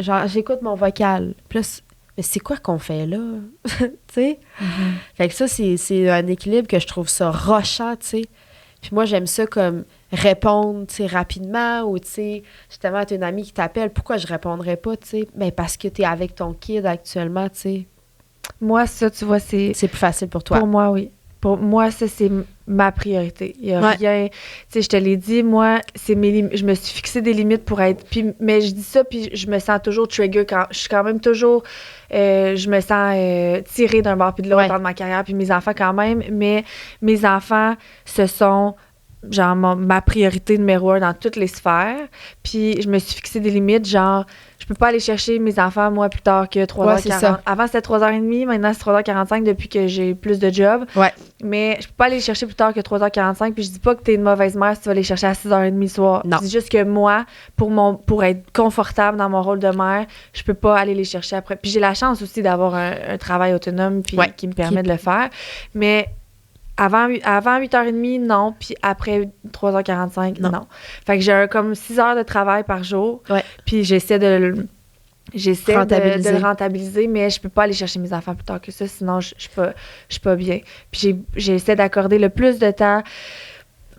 genre, j'écoute mon vocal. Plus, mais c'est quoi qu'on fait là? Tu sais? Fait que ça, c'est un équilibre que je trouve ça rochant, tu sais. Puis moi, j'aime ça comme répondre, tu sais, rapidement, ou tu sais, justement, t'as une amie qui t'appelle, pourquoi je répondrais pas, tu sais? Ben parce que t'es avec ton kid actuellement, tu sais. Moi, ça, tu vois, c'est plus facile pour toi. Pour moi, oui. Pour moi, ça, c'est ma priorité. Il n'y a rien... Tu sais, je te l'ai dit, moi, c'est je me suis fixé des limites pour être... mais je dis ça, puis je me sens toujours trigger quand... Je suis quand même toujours... je me sens tirée d'un bord puis de l'autre dans ma carrière, puis mes enfants quand même, mais mes enfants, ce sont... genre ma priorité numéro 1 dans toutes les sphères. Puis je me suis fixé des limites, genre, je peux pas aller chercher mes enfants, moi, plus tard que 3h40. Avant, c'était 3h30, maintenant, c'est 3h45 depuis que j'ai plus de job. Ouais. Mais je peux pas aller chercher plus tard que 3h45, puis je dis pas que t'es une mauvaise mère si tu vas les chercher à 6h30 le soir. Non. Je dis juste que moi, pour être confortable dans mon rôle de mère, je peux pas aller les chercher après. Puis j'ai la chance aussi d'avoir un travail autonome puis qui me permet de le faire. Mais avant 8h30, non. Puis après 3h45, non. Fait que j'ai comme 6 heures de travail par jour. Ouais. Puis j'essaie de le rentabiliser, mais je peux pas aller chercher mes enfants plus tard que ça, sinon je suis pas bien. Puis j'essaie d'accorder le plus de temps.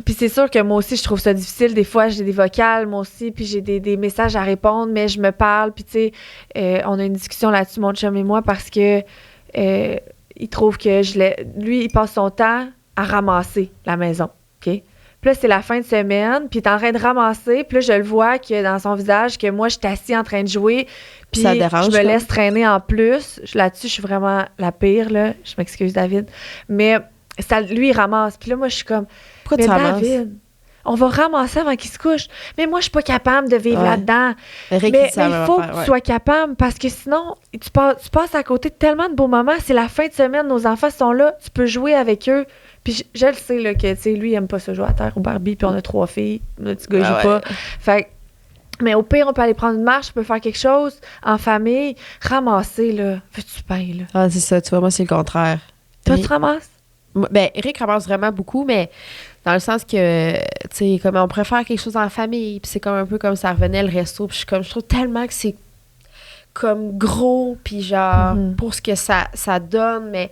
Puis c'est sûr que moi aussi, je trouve ça difficile. Des fois, j'ai des vocales, moi aussi, puis j'ai des messages à répondre, mais je me parle. Puis tu sais, on a une discussion là-dessus, mon chum et moi, parce que... il trouve que lui, il passe son temps à ramasser la maison, OK? Puis là, c'est la fin de semaine, puis il est en train de ramasser, puis là, je le vois que dans son visage, que moi, je suis assis en train de jouer, puis ça dérange, je me laisse traîner en plus. Là-dessus, je suis vraiment la pire, là. Je m'excuse, David. Mais lui, il ramasse. Puis là, moi, je suis comme... Pourquoi tu ramasses? David, on va ramasser avant qu'il se couche. Mais moi, je suis pas capable de vivre là-dedans. Mais il faut que tu sois capable, parce que sinon, tu passes à côté de tellement de beaux moments. C'est la fin de semaine, nos enfants sont là, tu peux jouer avec eux. Puis je le sais, là, que, tu sais, lui, il aime pas ça jouer à terre au Barbie, puis on a 3 filles. Notre petit gars joue pas. Fait mais au pire, on peut aller prendre une marche, on peut faire quelque chose en famille. Ramasser, là, veux-tu payer, là? Ah, c'est ça, tu vois, moi, c'est le contraire. Toi, tu ramasses? Ben, Eric ramasse vraiment beaucoup, mais dans le sens que, tu sais, comme on préfère quelque chose en famille, puis c'est comme un peu comme ça revenait le resto, puis je trouve tellement que c'est comme gros, puis genre, pour ce que ça donne, mais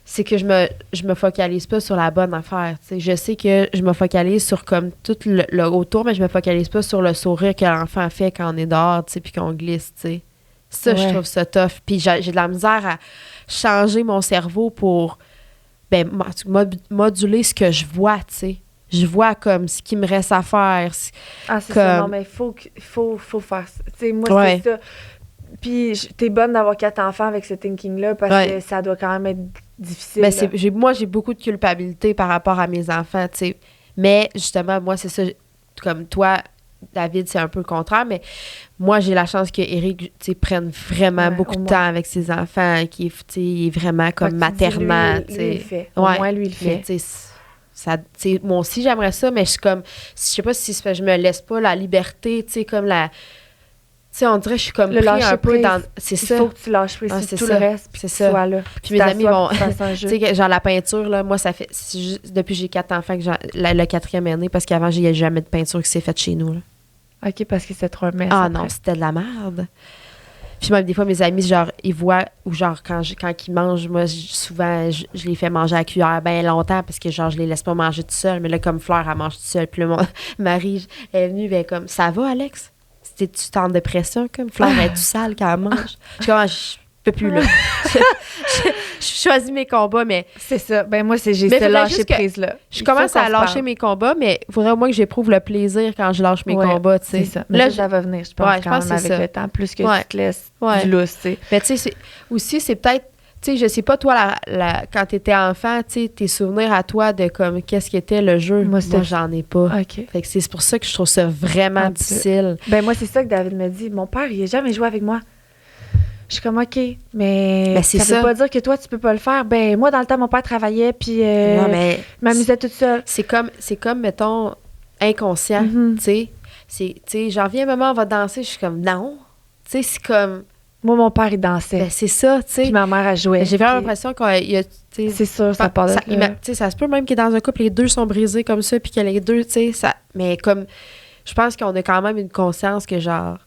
c'est que je me focalise pas sur la bonne affaire, tu sais. Je sais que je me focalise sur comme tout le autour, mais je me focalise pas sur le sourire que l'enfant fait quand on est dehors, tu sais, puis qu'on glisse, tu sais. Ça, je trouve ça tough. Puis j'ai de la misère à changer mon cerveau pour... ben moduler ce que je vois, tu sais. Je vois comme ce qu'il me reste à faire. C'est comme... ça, non, mais il faut faire ça. Tu sais, moi, c'est ça. Puis t'es bonne d'avoir 4 enfants avec ce thinking-là, parce que ça doit quand même être difficile. Ben, moi, j'ai beaucoup de culpabilité par rapport à mes enfants, tu sais. Mais, justement, moi, c'est ça, comme toi, David, c'est un peu le contraire, mais moi, j'ai la chance que Eric, tu sais, prenne vraiment beaucoup de temps avec ses enfants, qui est vraiment comme maternant, tu sais. Lui, il fait. Au moins, lui, il fait. Tu sais, moi aussi, j'aimerais ça, mais je suis comme, je sais pas si je me laisse pas la liberté, tu sais, comme la... Tu sais, on dirait que je suis comme pris un peu dans... C'est ça. Il faut que tu lâches prise, c'est tout ça. le reste, puis c'est tu ça. sois là. Puis mes amis vont... Tu sais, genre la peinture, là, moi, ça fait... Depuis que j'ai 4 enfants, que le 4e année, parce qu'avant, il n'y a jamais de peinture qui s'est faite chez nous, là. OK, parce que c'était trop un mess. Ah non, c'était de la merde. Puis même des fois, mes amis, genre, ils voient, ou genre, quand ils mangent, moi, souvent, je les fais manger à cuillère bien longtemps, parce que, genre, je les laisse pas manger tout seul. Mais là, comme Fleur, elle mange tout seul. Puis là, mon mari est venu, ben comme, ça va, Alex? Tu es en dépression, comme Fleur, elle est tout sale quand elle mange. Je peux plus, là. Je choisis mes combats, mais... C'est ça. Ben moi, j'ai cette lâcher prise-là. Je commence à lâcher mes combats, mais il faudrait au moins que j'éprouve le plaisir quand je lâche mes combats, tu sais. C'est ça. Mais là, ça va venir, je pense, quand même, avec le temps, plus que tu te laisses du lousse, tu sais. Mais tu sais, aussi, c'est peut-être... Tu sais, je sais pas, toi, quand t'étais enfant, tu sais, tes souvenirs à toi de comme qu'est-ce qu'était le jeu, moi j'en ai pas. OK. Fait que c'est pour ça que je trouve ça vraiment difficile. Ben moi, c'est ça que David me dit. Mon père, il a jamais joué avec moi. Je suis comme, OK, mais ça veut pas dire que toi, tu peux pas le faire. Ben moi, dans le temps, mon père travaillait, puis m'amusait toute seule. C'est comme, mettons, inconscient, tu sais. J'en viens, maman, on va danser. Je suis comme, non. Tu sais, c'est comme... Moi, mon père, il dansait. Ben, c'est ça, tu sais. Puis ma mère, elle jouait. J'ai vraiment l'impression qu'il y a... C'est sûr, ça part de là. Tu sais, ça se peut même qu'il est dans un couple, les deux sont brisés comme ça, puis que les deux, tu sais, ça... Mais comme... Je pense qu'on a quand même une conscience que, genre...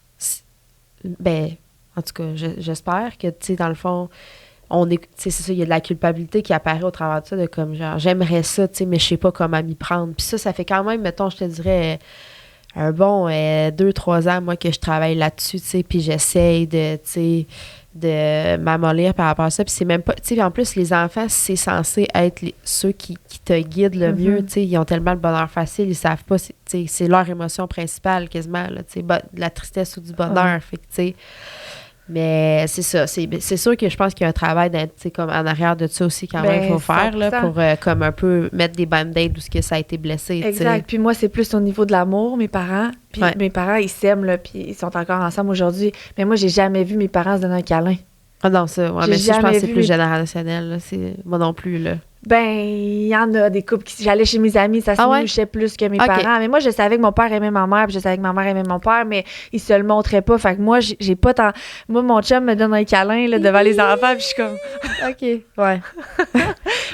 Ben, en tout cas, j'espère que, tu sais, dans le fond, on est... Tu sais, c'est ça, il y a de la culpabilité qui apparaît au travers de ça, de comme, genre, j'aimerais ça, tu sais, mais je sais pas comment m'y prendre. Puis ça fait quand même, mettons, je te dirais... un bon 2-3 ans, moi, que je travaille là-dessus, tu sais, puis j'essaye de, tu sais, de m'amollir par rapport à ça. Puis c'est même pas... Tu sais, en plus, les enfants, c'est censé être ceux qui te guident le mieux. Tu sais, ils ont tellement le bonheur facile, ils savent pas. C'est leur émotion principale, quasiment, là, tu sais, de la tristesse ou du bonheur. Fait que, tu sais... Mais c'est ça. C'est sûr que je pense qu'il y a un travail d'être comme en arrière de ça aussi quand même qu'il faut faire là, pour comme un peu mettre des band-aids où ça a été blessé. Exact. T'sais. Puis moi, c'est plus au niveau de l'amour, mes parents. Puis mes parents, ils s'aiment, là, puis ils sont encore ensemble aujourd'hui. Mais moi, j'ai jamais vu mes parents se donner un câlin. Ah non, ça. Ouais, mais ça, je pense que c'est plus générationnel. Là. Moi non plus, là. Ben, il y en a des couples qui... J'allais chez mes amis, ça se mouchait plus que mes parents. Mais moi, je savais que mon père aimait ma mère, puis je savais que ma mère aimait mon père, mais ils se le montraient pas. Fait que moi, j'ai pas tant... Moi, mon chum me donne un câlin là, devant les enfants, puis je suis comme... OK, ouais.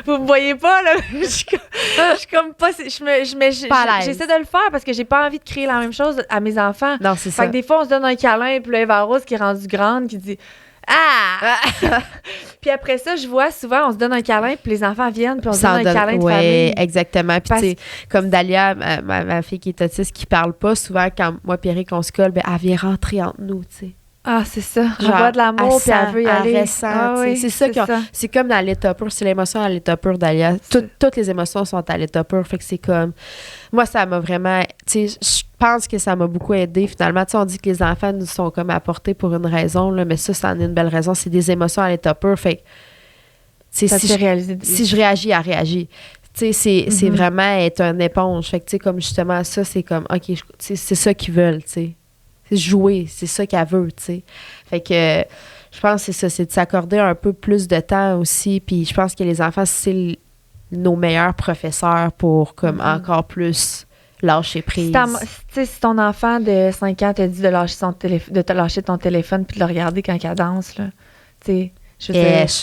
Vous me voyez pas, là? Je suis comme pas... J'essaie de le faire parce que j'ai pas envie de créer la même chose à mes enfants. Non, c'est ça. Fait que des fois, on se donne un câlin, puis là, Eva Rose, qui est rendue grande, qui dit... Ah! Puis après ça, je vois souvent, on se donne un câlin, puis les enfants viennent, puis on se donne un câlin de famille. Oui, exactement. Puis tu sais, comme Dalia, ma fille qui est autiste, qui parle pas, souvent, quand moi et Eric, on se colle, ben, elle vient rentrer entre nous, tu sais. Ah, c'est ça. Elle voit de l'amour, puis elle veut y aller. C'est ça. C'est comme dans l'état pur. C'est l'émotion à l'état pur, Dalia. Toutes les émotions sont à l'état pur. Fait que c'est comme... Moi, ça m'a vraiment... Tu sais, je pense que ça m'a beaucoup aidé, finalement. Tu sais, on dit que les enfants nous sont comme apportés pour une raison, là, mais ça en est une belle raison. C'est des émotions à l'état pur. Fait que... Si je réagis, elle réagit. Tu sais, c'est vraiment être une éponge. Fait que, tu sais, comme justement ça, c'est comme... OK, c'est ça qu'ils veulent, tu sais. C'est jouer, c'est ça qu'elle veut, tu sais. Fait que je pense que c'est ça, c'est de s'accorder un peu plus de temps aussi. Puis je pense que les enfants, c'est nos meilleurs professeurs pour comme encore plus lâcher prise. Si ton enfant de 5 ans te dit de te lâcher ton téléphone puis de le regarder quand il danse, là, tu sais, je veux dire, tu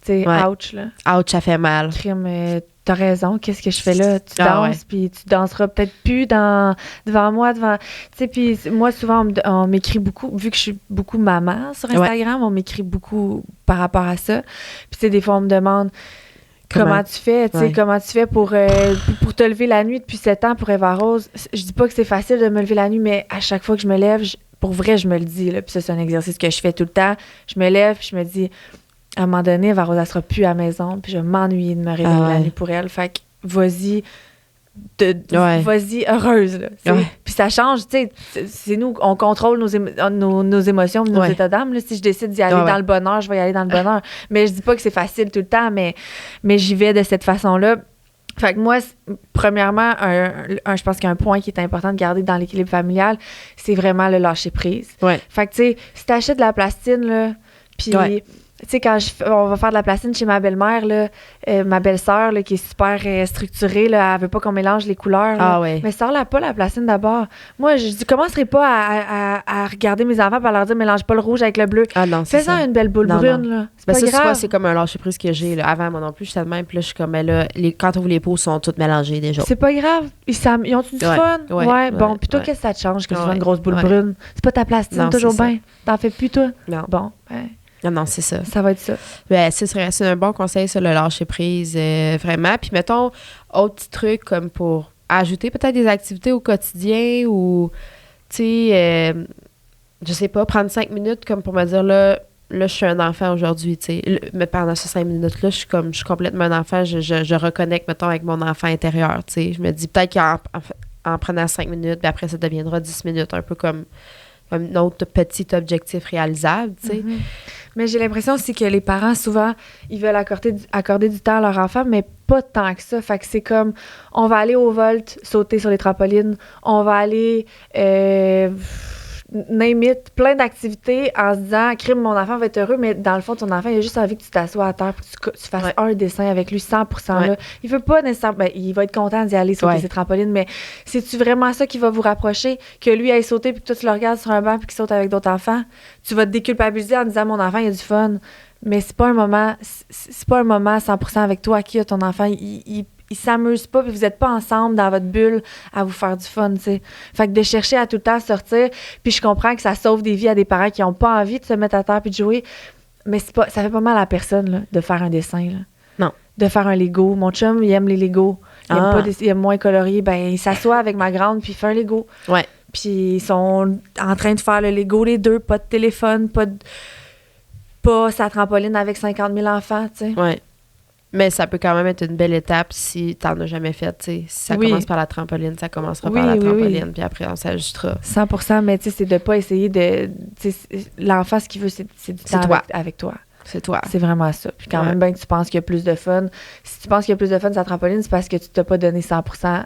sais, ouch, là. Ouch, ça fait mal. Crime, t'as raison, qu'est-ce que je fais là? Tu danses, puis tu danseras peut-être plus devant moi, tu sais, puis moi, souvent, on m'écrit beaucoup, vu que je suis beaucoup maman sur Instagram, on m'écrit beaucoup par rapport à ça. Puis, tu sais, des fois, on me demande comment tu fais, tu sais, comment tu fais pour te lever la nuit depuis 7 ans pour Eva Rose. Je dis pas que c'est facile de me lever la nuit, mais à chaque fois que je me lève, pour vrai, je me le dis, là, puis ça, c'est un exercice que je fais tout le temps. Je me lève, puis je me dis... À un moment donné, Eva Rose, elle sera plus à la maison, puis je vais m'ennuyer de me réveiller la nuit pour elle. Fait que vas-y heureuse, là. Puis ça change, tu sais, c'est nous, on contrôle nos émotions, nos états d'âme. Là. Si je décide d'y aller dans le bonheur, je vais y aller dans le bonheur. Mais je dis pas que c'est facile tout le temps, mais j'y vais de cette façon-là. Fait que moi, premièrement, je pense qu'il y a un point qui est important de garder dans l'équilibre familial, c'est vraiment le lâcher-prise. Ouais. Fait que, tu sais, si t'achètes de la plastine, là, puis... Tu sais, quand on va faire de la plastine chez ma belle-mère, là, ma belle-sœur, là, qui est super structurée, là, elle veut pas qu'on mélange les couleurs. Là. Mais sors-la pas, la plastine, d'abord. Moi, je commencerai pas à regarder mes enfants et à leur dire « mélange pas le rouge avec le bleu ». Fais-en une belle boule brune, là. C'est pas grave. C'est comme un lâcher-prise que j'ai. Là. Avant, moi non plus, je suis de même. Puis là, je suis comme, là, quand on ouvre les pots, sont toutes mélangées déjà. C'est pas grave. Ils ont-tu du fun? Bon, puis toi, qu'est-ce que ça te change que tu sois une grosse boule brune? C'est pas ta plastine, toujours bien. T'en fais plus, toi? Non. Bon, ben... Non, c'est ça. Ça va être ça. Ben, c'est un bon conseil, ça, le lâcher-prise, vraiment. Puis, mettons, autre petit truc comme pour ajouter peut-être des activités au quotidien ou, tu sais, je sais pas, prendre 5 minutes comme pour me dire, là, je suis un enfant aujourd'hui, tu sais. Mais pendant ces 5 minutes-là, je suis complètement un enfant. Je reconnecte, mettons, avec mon enfant intérieur, tu sais. Je me dis peut-être qu'en prenant 5 minutes, puis après, ça deviendra 10 minutes, un peu comme un autre petit objectif réalisable, tu sais. Mais j'ai l'impression aussi que les parents, souvent, ils veulent accorder du temps à leur enfant, mais pas tant que ça. Fait que c'est comme, on va aller au Volt, sauter sur les trampolines, on va aller, name it, plein d'activités en se disant, crime, mon enfant va être heureux, mais dans le fond, ton enfant, il a juste envie que tu t'assoies à terre et que tu fasses un dessin avec lui 100%. Là. Il veut pas nécessairement, il va être content d'y aller sauter ses trampolines, mais c'est-tu vraiment ça qui va vous rapprocher? Que lui aille sauter puis que toi, tu le regardes sur un banc puis qu'il saute avec d'autres enfants? Tu vas te déculpabiliser en disant, mon enfant, il a du fun. Mais c'est pas un moment 100% avec toi qui a ton enfant. Ils s'amusent pas, puis vous êtes pas ensemble dans votre bulle à vous faire du fun, tu sais. Fait que de chercher à tout le temps sortir, puis je comprends que ça sauve des vies à des parents qui ont pas envie de se mettre à terre puis de jouer, mais ça fait pas mal à la personne, là, de faire un dessin, là. Non. De faire un Lego. Mon chum, il aime les Lego. Il aime moins colorier. Ben, il s'assoit avec ma grande, puis il fait un Lego. Ouais. Puis ils sont en train de faire le Lego, les deux, pas de téléphone, pas pas sa trampoline avec 50 000 enfants, tu sais. Ouais. Mais ça peut quand même être une belle étape si t'en as jamais fait, tu sais. Si ça commence par la trampoline, ça commencera par la trampoline, puis après, on s'ajustera. 100%, mais tu sais, c'est de pas essayer de... L'enfant, ce qu'il veut, c'est du temps avec toi. C'est toi. C'est vraiment ça. Puis quand même, bien que tu penses qu'il y a plus de fun. Si tu penses qu'il y a plus de fun sur la trampoline, c'est parce que tu t'as pas donné 100%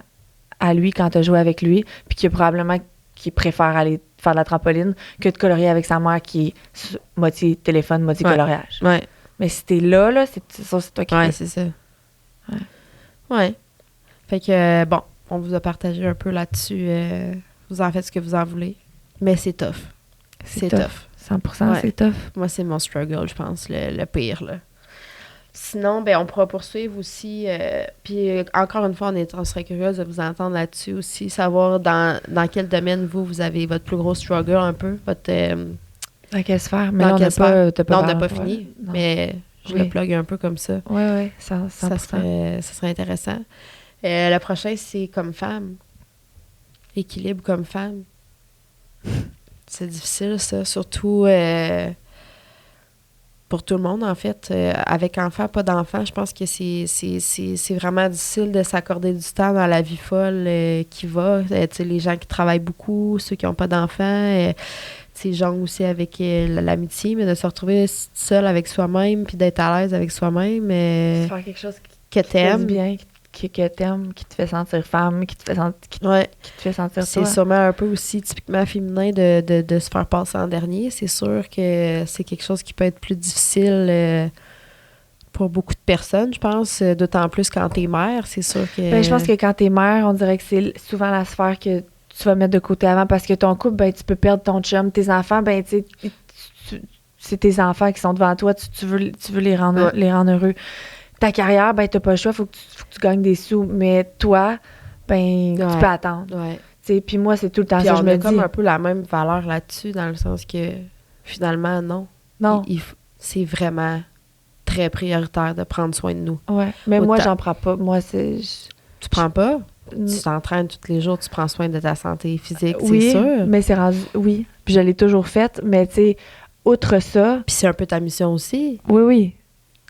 à lui quand tu as joué avec lui, puis qu'il probablement qu'il préfère aller faire de la trampoline que de colorier avec sa mère qui est moitié téléphone, moitié coloriage. Ouais. Mais si t'es là, c'est toi qui c'est ça. Ouais. Fait que, bon, on vous a partagé un peu là-dessus. Vous en faites ce que vous en voulez. Mais c'est tough. C'est tough. 100%, c'est tough. Moi, c'est mon struggle, je pense, le pire, là. Sinon, ben on pourra poursuivre aussi. Puis, encore une fois, on serait curieuse de vous entendre là-dessus aussi. Savoir dans quel domaine, vous avez votre plus gros struggle un peu. Dans quelle sphère? Mais là, on n'a pas fini. Non. Mais je le plug un peu comme ça. Oui, ça serait intéressant. Le prochain, c'est comme femme. Équilibre comme femme. C'est difficile, ça. Surtout pour tout le monde, en fait. Avec enfant, pas d'enfant, je pense que c'est vraiment difficile de s'accorder du temps dans la vie folle qui va. Les gens qui travaillent beaucoup, ceux qui n'ont pas d'enfants. Genre aussi avec l'amitié, mais de se retrouver seul avec soi-même puis d'être à l'aise avec soi-même. Faire quelque chose que t'aimes. Bien, que t'aimes, qui te fait sentir femme, qui te fait sentir c'est toi. sûrement un peu aussi typiquement féminin de se faire passer en dernier. C'est sûr que c'est quelque chose qui peut être plus difficile pour beaucoup de personnes, je pense. D'autant plus quand t'es mère, c'est sûr que... Ben, je pense que quand t'es mère, on dirait que c'est souvent la sphère que tu vas mettre de côté avant parce que ton couple, ben, tu peux perdre ton chum. Tes enfants, ben, tu sais, c'est tes enfants qui sont devant toi. Tu veux les rendre heureux. Ta carrière, ben, t'as pas le choix. Faut que tu gagnes des sous. Mais toi, ben, tu peux attendre. Ouais. Puis moi, c'est tout le temps puis ça. Je me dis. comme un peu la même valeur là-dessus, dans le sens que finalement, non. C'est vraiment très prioritaire de prendre soin de nous. Ouais. Mais moi, j'en prends pas. Moi, c'est. Tu prends pas? Tu t'entraînes tous les jours, tu prends soin de ta santé physique, c'est sûr. Mais c'est rendu... Oui, puis je l'ai toujours faite, mais tu sais, outre ça... Puis c'est un peu ta mission aussi. Oui.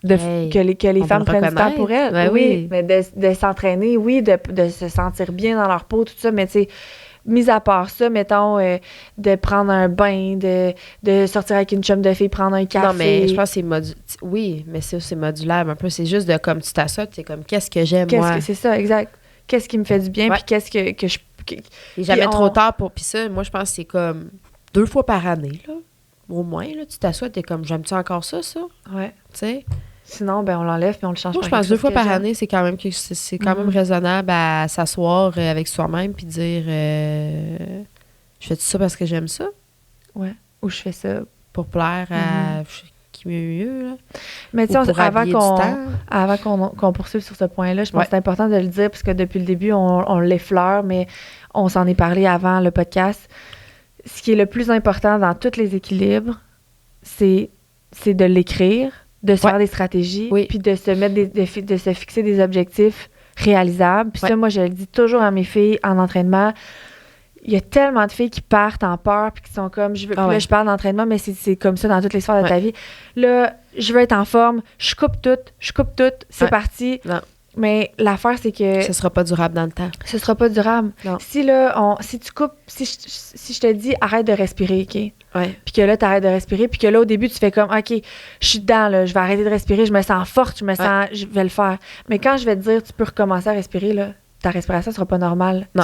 Que les femmes prennent du temps pour elles. Ben oui. Mais de s'entraîner, de se sentir bien dans leur peau, tout ça, mais tu sais, mis à part ça, mettons, de prendre un bain, de sortir avec une chum de fille, prendre un café... Non, mais je pense que c'est Oui, mais c'est modulable un peu. C'est juste de comme tu t'assois, tu sais, comme qu'est-ce que j'aime, moi. C'est ça, exact. Qu'est-ce qui me fait du bien, puis qu'est-ce que je... Et jamais trop tard pour... Puis ça, moi, je pense que c'est comme 2 fois par année, là. Au moins, là, tu t'assois, t'es comme, j'aime-tu encore ça? Ouais. Tu sais? Sinon, ben on l'enlève puis on le change. Moi, je pense 2 fois par année, c'est quand même même raisonnable à s'asseoir avec soi-même puis dire je fais ça parce que j'aime ça. Ouais. Ou je fais ça pour plaire à qui mieux là. Mais tu sais, avant qu'on poursuive sur ce point-là, je pense que c'est important de le dire parce que depuis le début, on l'effleure, mais on s'en est parlé avant le podcast. Ce qui est le plus important dans tous les équilibres, c'est de l'écrire, de se faire des stratégies, puis de se mettre de se fixer des objectifs réalisables. Puis ça, moi, je le dis toujours à mes filles en entraînement. Il y a tellement de filles qui partent en peur puis qui sont comme, là, je parle d'entraînement, mais c'est comme ça dans toutes les sphères de ta vie. Là, je veux être en forme, je coupe tout, c'est parti. Non. Mais l'affaire, c'est que... Ce sera pas durable dans le temps. Ce sera pas durable. Non. Si là, si tu coupes, si je te dis, arrête de respirer, OK? Ouais. Puis que là, t'arrêtes de respirer, puis que là, au début, tu fais comme, OK, je suis dedans, là, je vais arrêter de respirer, je me sens forte, je vais le faire. Mais quand je vais te dire, tu peux recommencer à respirer, là, ta respiration sera pas normale. Non.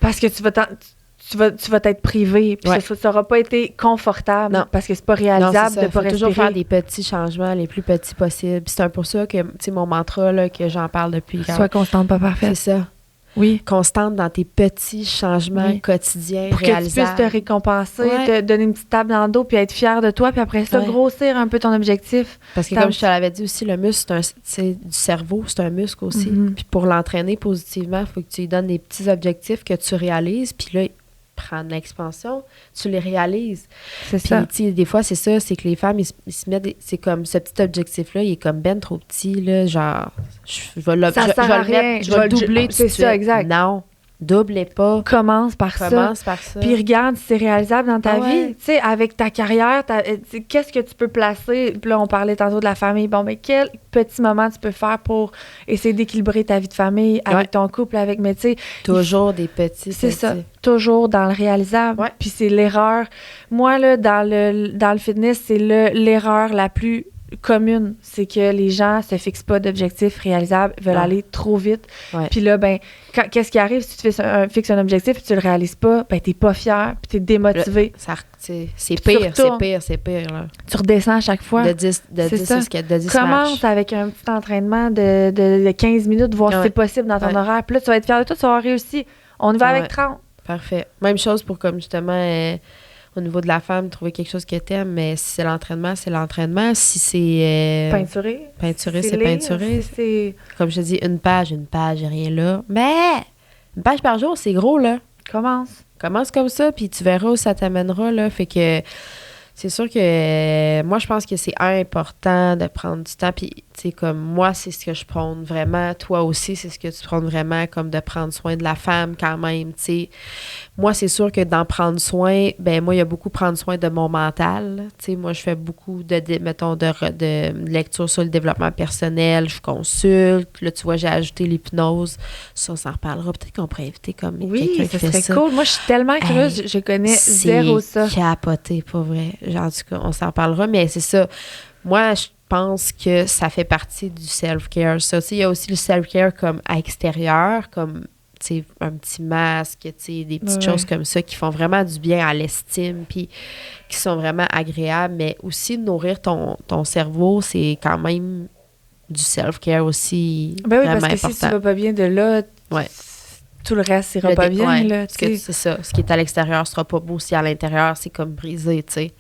Parce que tu vas t'être privé, puis ça n'aura pas été confortable, parce que c'est pas réalisable de pas respirer. Toujours faire des petits changements les plus petits possibles. C'est un peu ça que, tu sais, mon mantra, là, que j'en parle depuis. Sois constante, pas parfaite. C'est ça. Oui. Constante dans tes petits changements quotidiens, pour réalisables. Que tu puisses te récompenser, te donner une petite tape dans le dos, puis être fière de toi, puis après ça, grossir un peu ton objectif. Parce que comme je te l'avais dit aussi, le muscle, c'est du cerveau, c'est un muscle aussi. Puis pour l'entraîner positivement, il faut que tu lui donnes des petits objectifs que tu réalises, puis là, prendre l'expansion, tu les réalises. C'est ça. Puis, des fois, c'est ça, c'est que les femmes, ils se mettent... c'est comme, ce petit objectif-là, il est comme ben trop petit, là, genre, je vais le doubler tout de suite. C'est ça, exact. Non. double les pas. Commence par ça. Puis regarde si c'est réalisable dans ta vie. Tu sais, avec ta carrière, qu'est-ce que tu peux placer? Puis là, on parlait tantôt de la famille. Bon, mais quel petit moment tu peux faire pour essayer d'équilibrer ta vie de famille avec ton couple, mais tu sais... Toujours des petits. C'est ça. Toujours dans le réalisable. Ouais. Puis c'est l'erreur. Moi, là, dans le fitness, c'est l'erreur la plus commune, c'est que les gens se fixent pas d'objectifs réalisables, veulent aller trop vite. Ouais. Puis là, ben, qu'est-ce qui arrive si tu te fixes un objectif et tu le réalises pas? Ben, t'es pas fier, puis t'es démotivé. C'est pire, là. Tu redescends à chaque fois. De 10 Commence avec un petit entraînement de 15 minutes, voir si c'est possible dans ton horaire. Puis là, tu vas être fier de toi, tu vas avoir réussi. On y va avec 30. Parfait. Même chose pour, comme justement... au niveau de la femme, trouver quelque chose que t'aimes, mais si c'est l'entraînement, c'est l'entraînement. Si c'est... peinturer, c'est peinturer. C'est... Comme je te dis, une page, j'ai rien là. Mais une page par jour, c'est gros, là. Commence comme ça, puis tu verras où ça t'amènera, là. Fait que c'est sûr que moi, je pense que c'est important de prendre du temps. Puis, tu sais, comme moi, c'est ce que je prône vraiment. Toi aussi, c'est ce que tu prônes vraiment, comme de prendre soin de la femme quand même, tu sais. Moi, c'est sûr que d'en prendre soin, ben moi, il y a beaucoup prendre soin de mon mental. Tu sais, moi, je fais beaucoup de lecture sur le développement personnel. Je consulte. Là, tu vois, j'ai ajouté l'hypnose. Ça, on s'en reparlera. Peut-être qu'on pourrait inviter comme quelqu'un qui fait ça. Oui, ça serait cool. Moi, je suis tellement curieuse. Je connais zéro ça. C'est capoté, pas vrai. Genre, en tout cas, on s'en parlera, mais c'est ça. Moi, je pense que ça fait partie du self-care. Ça, il y a aussi le self-care comme à extérieur, comme un petit masque, des petites choses comme ça qui font vraiment du bien à l'estime, puis qui sont vraiment agréables, mais aussi nourrir ton cerveau, c'est quand même du self-care aussi vraiment parce que important. Si tu vas pas bien de là, tout le reste ira pas bien. Là, c'est ça. Ce qui est à l'extérieur sera pas beau si à l'intérieur, c'est comme brisé, tu sais.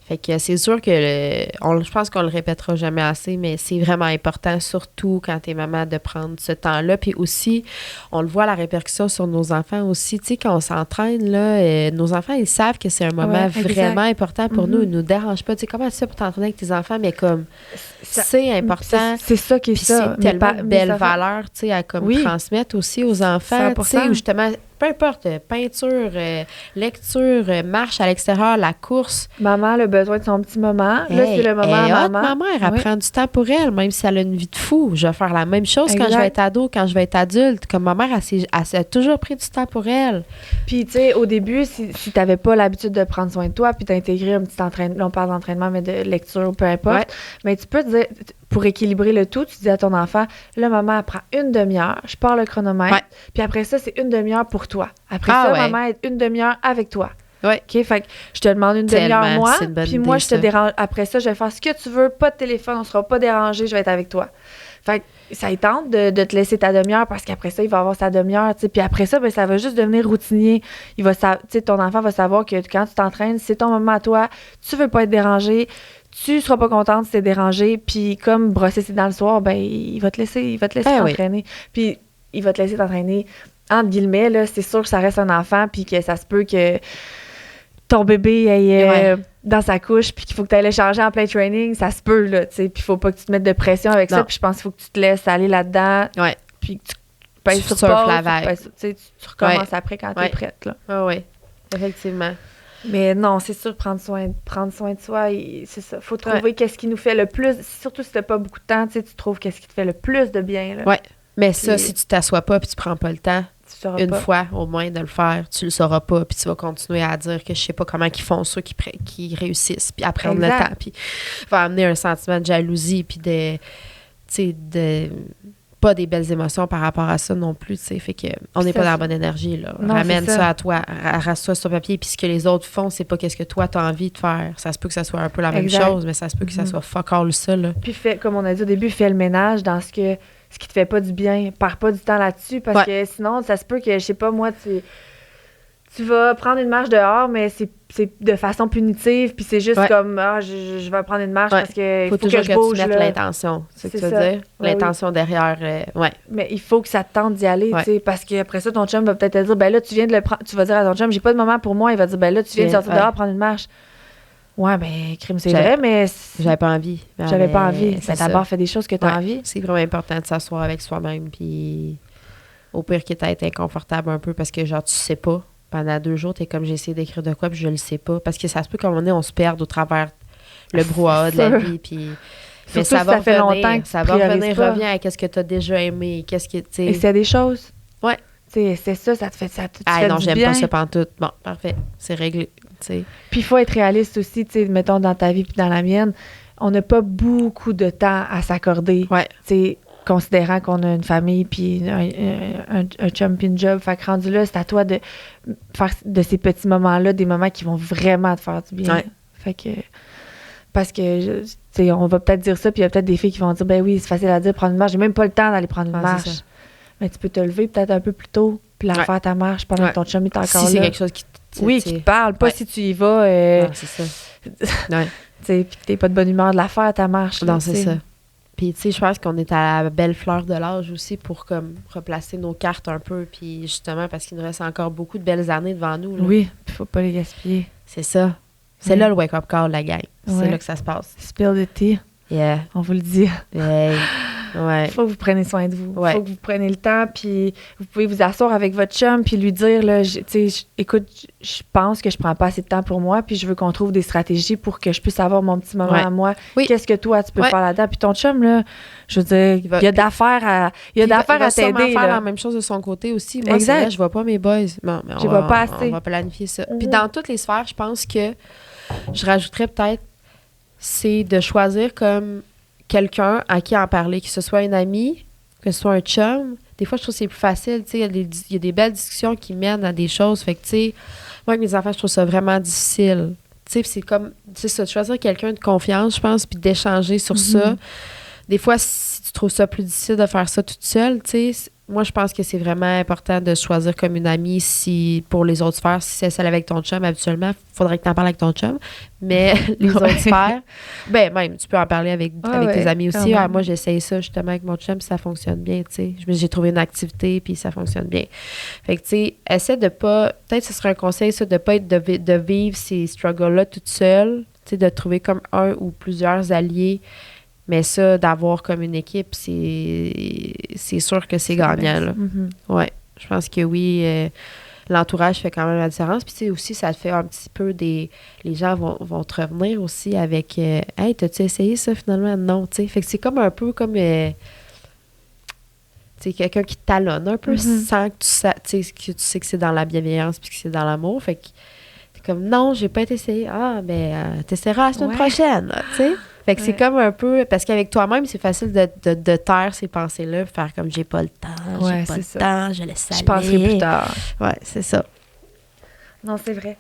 Fait que c'est sûr que je pense qu'on le répétera jamais assez, mais c'est vraiment important, surtout quand t'es maman, de prendre ce temps-là. Puis aussi, on le voit la répercussion sur nos enfants aussi. Tu sais, quand on s'entraîne, là, nos enfants, ils savent que c'est un moment vraiment important pour nous. Ils nous dérangent pas. Tu sais, comment tu fais pour t'entraîner avec tes enfants? Mais comme, c'est important. C'est ça qui est ça. C'est tellement de belles valeurs, tu sais, à comme transmettre aussi aux enfants. Tu sais, justement, peu importe, peinture, lecture, marche à l'extérieur, la course. Maman a besoin de son petit moment. Là, c'est le moment à maman. Ma mère, elle prend du temps pour elle, même si elle a une vie de fou. Je vais faire la même chose quand je vais être ado, quand je vais être adulte. Comme ma mère, elle a toujours pris du temps pour elle. Puis, tu sais, au début, si tu n'avais pas l'habitude de prendre soin de toi, puis d'intégrer un petit entraînement, on parle d'entraînement, mais de lecture, peu importe, mais tu peux te dire... Pour équilibrer le tout, tu dis à ton enfant, là, maman, elle prend une demi-heure, je pars le chronomètre, puis après ça, c'est une demi-heure pour toi. Après ça, maman est une demi-heure avec toi. OK? Fait que je te demande une demi-heure, moi, puis moi, je te dérange. Après ça, je vais faire ce que tu veux, pas de téléphone, on sera pas dérangé, je vais être avec toi. Fait que ça il tente de te laisser ta demi-heure parce qu'après ça, il va avoir sa demi-heure, tu sais. Puis après ça, ben, ça va juste devenir routinier. Ton enfant va savoir que quand tu t'entraînes, c'est ton moment à toi, tu veux pas être dérangé. Tu seras pas contente si t'es dérangé, puis comme brosser ses dents le soir, ben il va te laisser t'entraîner. Puis il va te laisser t'entraîner, entre guillemets, là, c'est sûr que ça reste un enfant, puis que ça se peut que ton bébé aille dans sa couche, puis qu'il faut que tu ailles le changer en play training, ça se peut, là, tu sais, puis il faut pas que tu te mettes de pression avec ça, puis je pense qu'il faut que tu te laisses aller là-dedans, puis que tu pèses sur pause, tu recommences après quand t'es prête, là. Oui, effectivement. Mais non, c'est sûr, prendre soin de soi, c'est ça. Faut trouver qu'est-ce qui nous fait le plus, surtout si t'as pas beaucoup de temps, tu trouves qu'est-ce qui te fait le plus de bien. Là. Ouais. Mais ça, si tu t'assois pas puis tu prends pas le temps, fois au moins de le faire, tu le sauras pas, puis tu vas continuer à dire que je sais pas comment ils font ça, qui réussissent, puis à prendre le temps, puis va amener un sentiment de jalousie, puis de pas des belles émotions par rapport à ça non plus, tu sais, fait que on n'est pas dans la bonne énergie, là. Non, ramène ça à toi, rase-toi sur papier, puis ce que les autres font, c'est pas qu'est-ce que toi t'as envie de faire. Ça se peut que ça soit un peu la même chose, mais ça se peut que ça soit fuck all ça, là. Puis comme on a dit au début, fais le ménage dans ce qui te fait pas du bien, perds pas du temps là-dessus, parce que sinon, ça se peut que, je sais pas, moi, tu vas prendre une marche dehors, mais c'est de façon punitive, puis c'est juste comme, je vais prendre une marche parce que faut toujours que je bouge, tu mettes l'intention, c'est ce que tu veux dire? L'intention derrière, Mais il faut que ça te tente d'y aller, tu sais, parce qu'après ça, ton chum va peut-être te dire, ben là, tu viens de le prendre, tu vas dire à ton chum, j'ai pas de moment pour moi, il va dire, ben là, tu viens de sortir dehors, prendre une marche. Ouais, ben, crime, c'est vrai, mais... J'avais pas envie. J'avais pas envie. Ben, d'abord, fais des choses que tu as envie. C'est vraiment important de s'asseoir avec soi-même, puis... Au pire qu'il t'ait été inconfortable un peu parce que, genre, tu sais pas. Pendant 2 jours, t'es comme, j'ai essayé d'écrire de quoi, puis je le sais pas. Parce que ça se peut qu'à un moment donné, on se perde au travers le brouhaha de la vie, puis... Mais Surtout ça va si ça fait revenir, longtemps que tu ça va revenir, priorises pas. reviens à qu'est-ce que t'as déjà aimé, qu'est-ce que, tu sais... Et c'est des choses. Ouais. C'est ça, ça te fait ça. Ah non, j'aime bien. pas ça pantoute. Bon, parfait, c'est réglé, tu sais. Puis il faut être réaliste aussi, tu sais, mettons dans ta vie puis dans la mienne, on n'a pas beaucoup de temps à s'accorder. Ouais. Tu sais, considérant qu'on a une famille puis un chum puis une job. Fait que rendu là, c'est à toi de faire de ces petits moments-là des moments qui vont vraiment te faire du bien. Ouais. Fait que... Parce que, tu sais, on va peut-être dire ça, puis il y a peut-être des filles qui vont dire, ben oui, c'est facile à dire, prendre une marche. J'ai même pas le temps d'aller prendre une Ah, marche. c'est ça. Mais tu peux te lever peut-être un peu plus tôt, puis la Ouais. faire ta marche pendant Ouais. que ton chum est encore Si là. c'est quelque chose qui... Oui, qui te parle, pas Ouais. si tu y vas, Non, c'est ça. Ouais. tu sais, puis que t'es pas de bonne humeur de la faire, ta marche. là, Non, tu c'est sais. ça. Puis, tu sais, je pense qu'on est à la belle fleur de l'âge aussi pour, comme, replacer nos cartes un peu. Puis, justement, parce qu'il nous reste encore beaucoup de belles années devant nous. Là. Oui, puis faut pas les gaspiller. C'est ça. C'est Ouais. là le wake-up call, la gang. C'est Ouais. là que ça se passe. Spill the tea, Yeah. on vous le dit. Hey. Ouais. Il faut que vous preniez soin de vous. Il Ouais. faut que vous preniez le temps, puis vous pouvez vous asseoir avec votre chum, puis lui dire, là, tu sais, écoute, je pense que je prends pas assez de temps pour moi, puis je veux qu'on trouve des stratégies pour que je puisse avoir mon petit moment Ouais. à moi. Oui. Qu'est-ce que toi, tu peux Ouais. faire là-dedans? Puis ton chum, là, je veux dire, Il va- il y a d'affaires à, Il va t'aider, sûrement faire là. la même chose de son côté aussi. Moi, Exact. c'est vrai, je vois pas mes boys. Non, mais Je vois pas assez. On va planifier ça. Mhm. Puis dans toutes les sphères, je pense que je rajouterais peut-être, c'est de choisir comme quelqu'un à qui en parler, que ce soit une amie, que ce soit un chum. Des fois, je trouve que c'est plus facile. Tu sais, il y a des belles discussions qui mènent à des choses. Fait que, tu sais, moi, avec mes enfants, je trouve ça vraiment difficile. Tu sais, puis c'est comme, tu sais, ça, de choisir quelqu'un de confiance, je pense, puis d'échanger sur ça. Des fois, si tu trouves ça plus difficile de faire ça toute seule, tu sais, moi, je pense que c'est vraiment important de choisir comme une amie si, pour les autres sphères, si c'est celle avec ton chum, habituellement, il faudrait que tu en parles avec ton chum. Mais les Ouais. autres sphères, ben même, tu peux en parler avec Ouais, tes amis quand aussi. même. Ah, moi, j'essaye ça justement avec mon chum, puis ça fonctionne bien, tu sais. J'ai trouvé une activité, puis ça fonctionne bien. Fait que, tu sais, essaie de pas, peut-être ce serait un conseil, ça, de pas être, de vivre ces struggles-là toute seule, tu sais, de trouver comme un ou plusieurs alliés. Mais ça, d'avoir comme une équipe, c'est sûr que c'est gagnant, là. Mhm. Ouais, je pense que oui, l'entourage fait quand même la différence. Puis tu sais, aussi, ça te fait un petit peu des... Les gens vont te revenir aussi avec Hey, t'as-tu essayé ça finalement? Non, tu sais. Fait que c'est comme un peu comme... tu sais, quelqu'un qui te talonne un peu sans que tu sais que c'est dans la bienveillance puis que c'est dans l'amour. Fait que t'es comme, non, j'ai pas été essayé. Ah, ben, t'essaieras la semaine Ouais. prochaine, là, tu sais. Fait que c'est Ouais. comme un peu... Parce qu'avec toi-même, c'est facile de taire ces pensées-là, faire comme j'ai pas le temps, Ouais, j'ai pas c'est le ça. temps, je laisse aller. Je penserai plus tard. Ouais, c'est ça. Non, c'est vrai.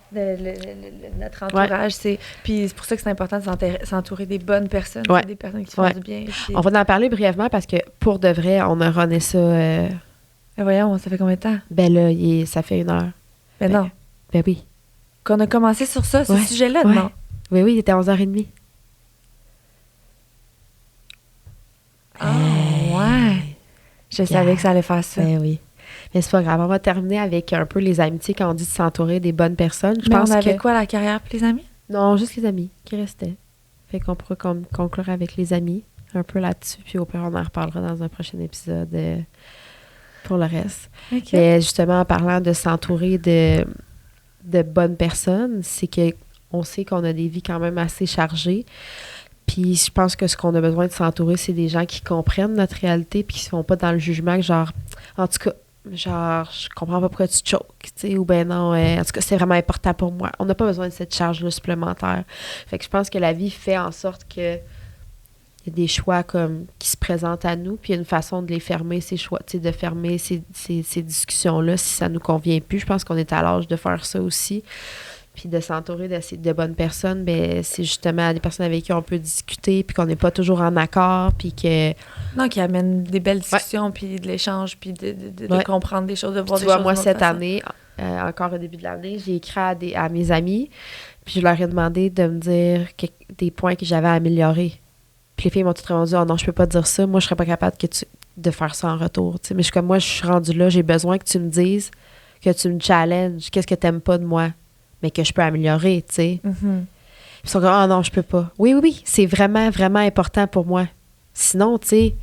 Notre entourage, c'est... Puis c'est pour ça que c'est important de s'entourer des bonnes personnes, Ouais. des personnes qui font Ouais. du bien. Puis... On va en parler brièvement parce que pour de vrai, on a runné ça. Mais voyons, ça fait combien de temps? Ben là, ça fait 1 heure. Ben non. Ben oui. Qu'on a commencé sur ça, ce Ouais. sujet-là, Ouais. non? Oui, oui, il était 11h30. Ah, ouais. Je savais que ça allait faire ça. Ben oui. Mais c'est pas grave. On va terminer avec un peu les amitiés quand on dit de s'entourer des bonnes personnes. Je Mais pense on avait que... quoi, la carrière pour les amis? Non, juste les amis qui restaient. Fait qu'on pourrait conclure avec les amis un peu là-dessus. Puis au pire, on en reparlera dans un prochain épisode pour le reste. OK. Mais justement, en parlant de s'entourer de bonnes personnes, c'est que on sait qu'on a des vies quand même assez chargées. Puis je pense que ce qu'on a besoin de s'entourer, c'est des gens qui comprennent notre réalité puis qui ne sont pas dans le jugement que genre, en tout cas, genre, je comprends pas pourquoi tu te choques, tu sais, ou ben non, en tout cas, c'est vraiment important pour moi. On n'a pas besoin de cette charge-là supplémentaire. Fait que je pense que la vie fait en sorte que il y a des choix comme qui se présentent à nous, puis il y a une façon de les fermer, ces choix, tu sais, de fermer ces discussions-là si ça nous convient plus. Je pense qu'on est à l'âge de faire ça aussi. Puis de s'entourer de bonnes personnes, ben c'est justement des personnes avec qui on peut discuter, puis qu'on n'est pas toujours en accord, puis que... Non, qui amène des belles discussions, puis de l'échange, puis de Ouais. comprendre des choses, de Puis voir tu des vois, choses. moi, d'une autre cette façon. année, encore au début de l'année, j'ai écrit à mes amis, puis je leur ai demandé de me dire des points que j'avais à améliorer. Puis les filles m'ont toutes répondu, oh non, je peux pas te dire ça, moi, je serais pas capable de faire ça en retour. Tu sais, mais je suis comme, moi, je suis rendue là, j'ai besoin que tu me dises, que tu me challenges, qu'est-ce que t'aimes pas de moi, mais que je peux améliorer, tu sais. Mhm. Ils sont comme, ah non, je peux pas. Oui, oui, oui, c'est vraiment, vraiment important pour moi. Sinon, tu sais,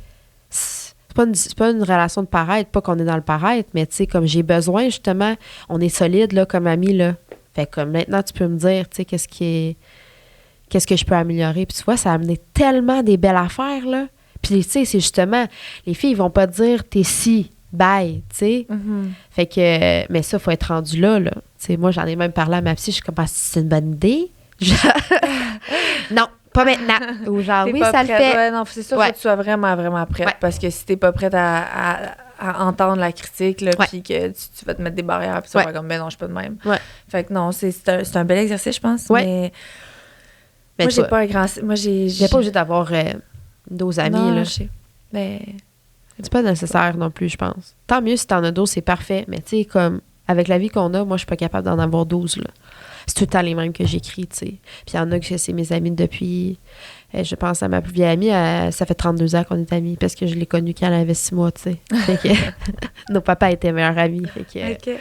c'est c'est pas une relation de paraître, pas qu'on est dans le paraître, mais tu sais, comme j'ai besoin, justement, on est solide, là, comme amis, là. Fait que maintenant, tu peux me dire, tu sais, qu'est-ce que je peux améliorer. Puis tu vois, ça a amené tellement des belles affaires, là. Puis, tu sais, c'est justement, les filles, ils vont pas dire, t'es si, bye, tu sais. Fait que, mais ça, il faut être rendu là, là. Tu sais, moi, j'en ai même parlé à ma psy, je suis comme, c'est une bonne idée? Non, pas maintenant. Ou genre, oui, ça le fait. Ouais, non, c'est ça, faut que tu sois vraiment, vraiment prête. Parce que si t'es pas prête à entendre la critique, là, puis que tu vas te mettre des barrières, puis ça va comme, ben non, je suis pas de même. Fait que non, c'est un bel exercice, je pense. Mais moi, j'ai pas un grand... Moi, j'ai pas obligé d'avoir d'autres amis, non, là. Je sais. Mais... C'est pas nécessaire non plus, je pense. Tant mieux si t'en as 12, c'est parfait. Mais tu sais, comme, avec la vie qu'on a, moi, je suis pas capable d'en avoir 12, là. C'est tout le temps les mêmes que j'écris, tu sais. Puis il y en a que c'est mes amis depuis... je pense à ma plus vieille amie, ça fait 32 ans qu'on est amis, parce que je l'ai connue quand elle avait 6 mois, tu sais. Fait que nos papas étaient meilleurs amis. Fait que,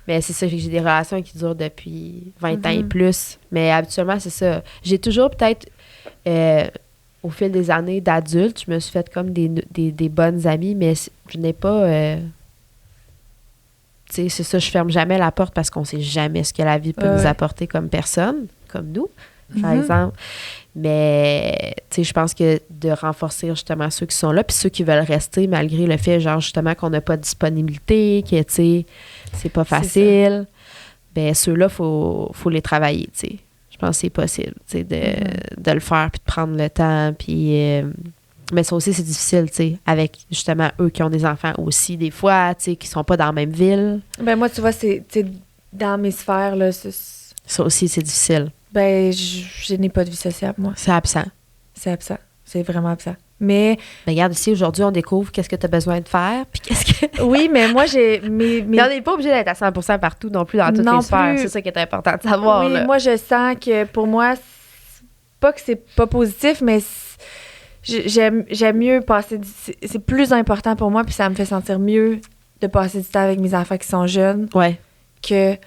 mais c'est ça, j'ai des relations qui durent depuis 20 ans et plus. Mais habituellement, c'est ça. J'ai toujours peut-être... au fil des années d'adulte, je me suis fait comme des bonnes amies, mais je n'ai pas... tu sais, c'est ça, je ferme jamais la porte parce qu'on sait jamais ce que la vie peut nous apporter comme personne, comme nous, par exemple. Mais, tu sais, je pense que de renforcer justement ceux qui sont là, puis ceux qui veulent rester malgré le fait, genre, justement, qu'on n'a pas de disponibilité, que, tu sais, c'est pas facile. Ben ceux-là, faut les travailler, tu sais. Je pense que c'est possible, tu sais, de le faire, puis de prendre le temps, puis... mais ça aussi, c'est difficile, tu sais, avec justement eux qui ont des enfants aussi, des fois, tu sais, qui sont pas dans la même ville. Ben moi, tu vois, c'est dans mes sphères, là. Ça aussi, c'est difficile. Ben, je n'ai pas de vie sociable, moi. C'est absent. C'est absent. C'est vraiment absent. Mais regarde, ici, aujourd'hui, on découvre qu'est-ce que tu as besoin de faire, puis qu'est-ce que... Oui, mais moi, j'ai... Mais on n'est pas obligé d'être à 100% partout non plus dans toutes les sphères. C'est ça qui est important de savoir, oui, là. Moi, je sens que, pour moi, pas que c'est pas positif, mais j'aime mieux passer... C'est plus important pour moi, puis ça me fait sentir mieux de passer du temps avec mes enfants qui sont jeunes que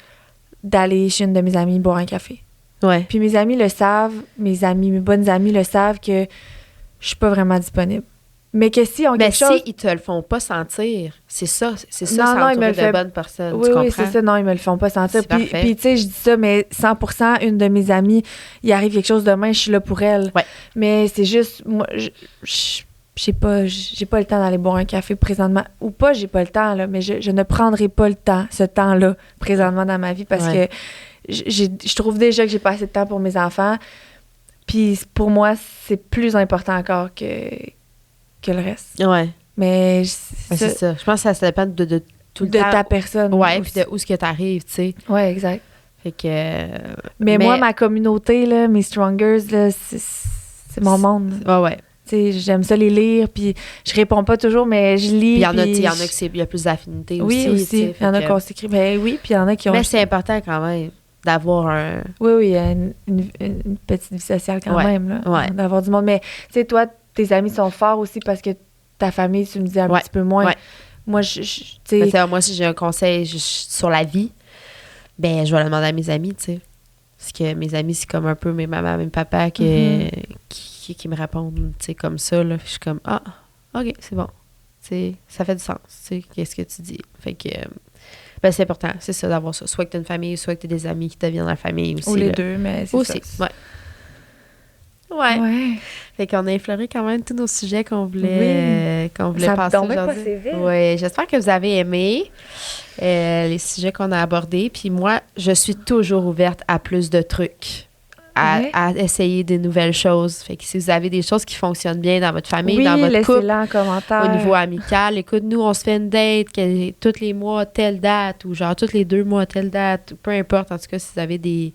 d'aller chez une de mes amies boire un café. Puis mes amis le savent, mes bonnes amies le savent que je suis pas vraiment disponible. Mais que si on quelque chose... si ils te le font pas sentir, c'est ça non, ils me le font de bonnes personnes, tu comprends? Oui, c'est ça, non, ils me le font pas sentir. Puis tu sais, je dis ça, mais 100%, une de mes amies, il arrive quelque chose demain, je suis là pour elle. Mais c'est juste, moi, j'ai pas le temps d'aller boire un café présentement. Ou pas, j'ai pas le temps, là, mais je ne prendrai pas ce temps-là, présentement dans ma vie, parce que je trouve déjà que j'ai pas assez de temps pour mes enfants. Puis pour moi, c'est plus important encore que le reste. Mais c'est ça. Je pense que ça dépend de tout le temps. De ta personne. Puis de où est-ce que t'arrives, tu sais. Exact. Fait que... mais moi, ma communauté, là, mes Strongers, là, c'est mon monde. Tu sais, j'aime ça les lire, puis je réponds pas toujours, mais je lis. Puis il y en a il y a plus d'affinité aussi. Oui, aussi. Il y en a qu'on s'écrit. Ben oui, puis il y en a qui ont... Mais c'est important quand même d'avoir un... Oui, une petite vie sociale quand même, là. D'avoir du monde. Mais, tu sais, toi, tes amis sont forts aussi parce que ta famille, tu me dis un petit peu moins. Moi, tu sais... moi, si j'ai un conseil sur la vie, ben je vais le demander à mes amis, tu sais. Parce que mes amis, c'est comme un peu mes mamans, mes papas qui me répondent, tu sais, comme ça, là. Je suis comme, OK, c'est bon. Tu sais, ça fait du sens, tu sais, qu'est-ce que tu dis. Fait que, ben c'est important, c'est ça, d'avoir ça. Soit que t'as une famille, soit que t'as des amis qui deviennent la famille aussi. Ou les deux, mais c'est aussi, ça. Ouais. Fait qu'on a effleuré quand même tous nos sujets qu'on voulait passer aujourd'hui. Oui, j'espère que vous avez aimé les sujets qu'on a abordés. Puis moi, je suis toujours ouverte à plus de trucs, à essayer des nouvelles choses. Fait que si vous avez des choses qui fonctionnent bien dans votre famille, dans votre couple, en commentaire. Au niveau amical, écoute, nous, on se fait une date tous les mois, telle date, ou genre tous les 2 mois, telle date, peu importe. En tout cas, si vous avez des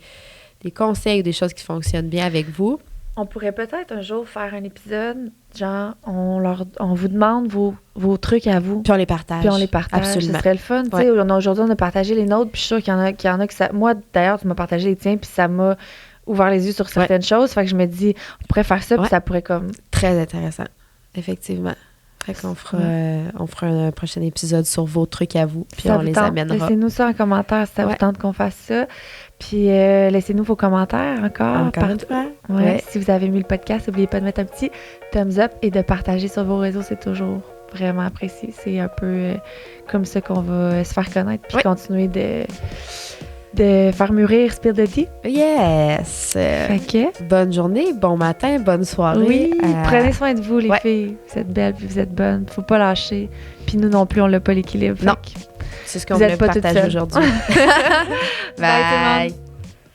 conseils ou des choses qui fonctionnent bien avec vous. On pourrait peut-être un jour faire un épisode, genre, on vous demande vos trucs à vous. Puis on les partage. Absolument. Ce serait le fun. Tu sais, aujourd'hui, on a partagé les nôtres, puis je suis sûre qu'il y en a qui ça... Moi, d'ailleurs, tu m'as partagé les tiens, puis ça m'a ouvert les yeux sur certaines choses. Fait que je me dis, on pourrait faire ça, puis ça pourrait comme... Très intéressant, effectivement. Fait qu'on fera un prochain épisode sur vos trucs à vous, puis on les amènera. Laissez-nous ça en commentaire si ça vous tente qu'on fasse ça. Puis laissez-nous vos commentaires encore une fois. Si vous avez aimé le podcast, n'oubliez pas de mettre un petit thumbs up et de partager sur vos réseaux, c'est toujours vraiment apprécié. C'est un peu comme ça qu'on va se faire connaître puis continuer de faire mûrir Spill the Tea. Yes! Fait que... Bonne journée, bon matin, bonne soirée. Oui, prenez soin de vous, les filles. Vous êtes belles puis vous êtes bonnes. Faut pas lâcher. Puis nous non plus, on l'a pas l'équilibre. Non. C'est ce qu'on voulait partager aujourd'hui. Bye tout le monde.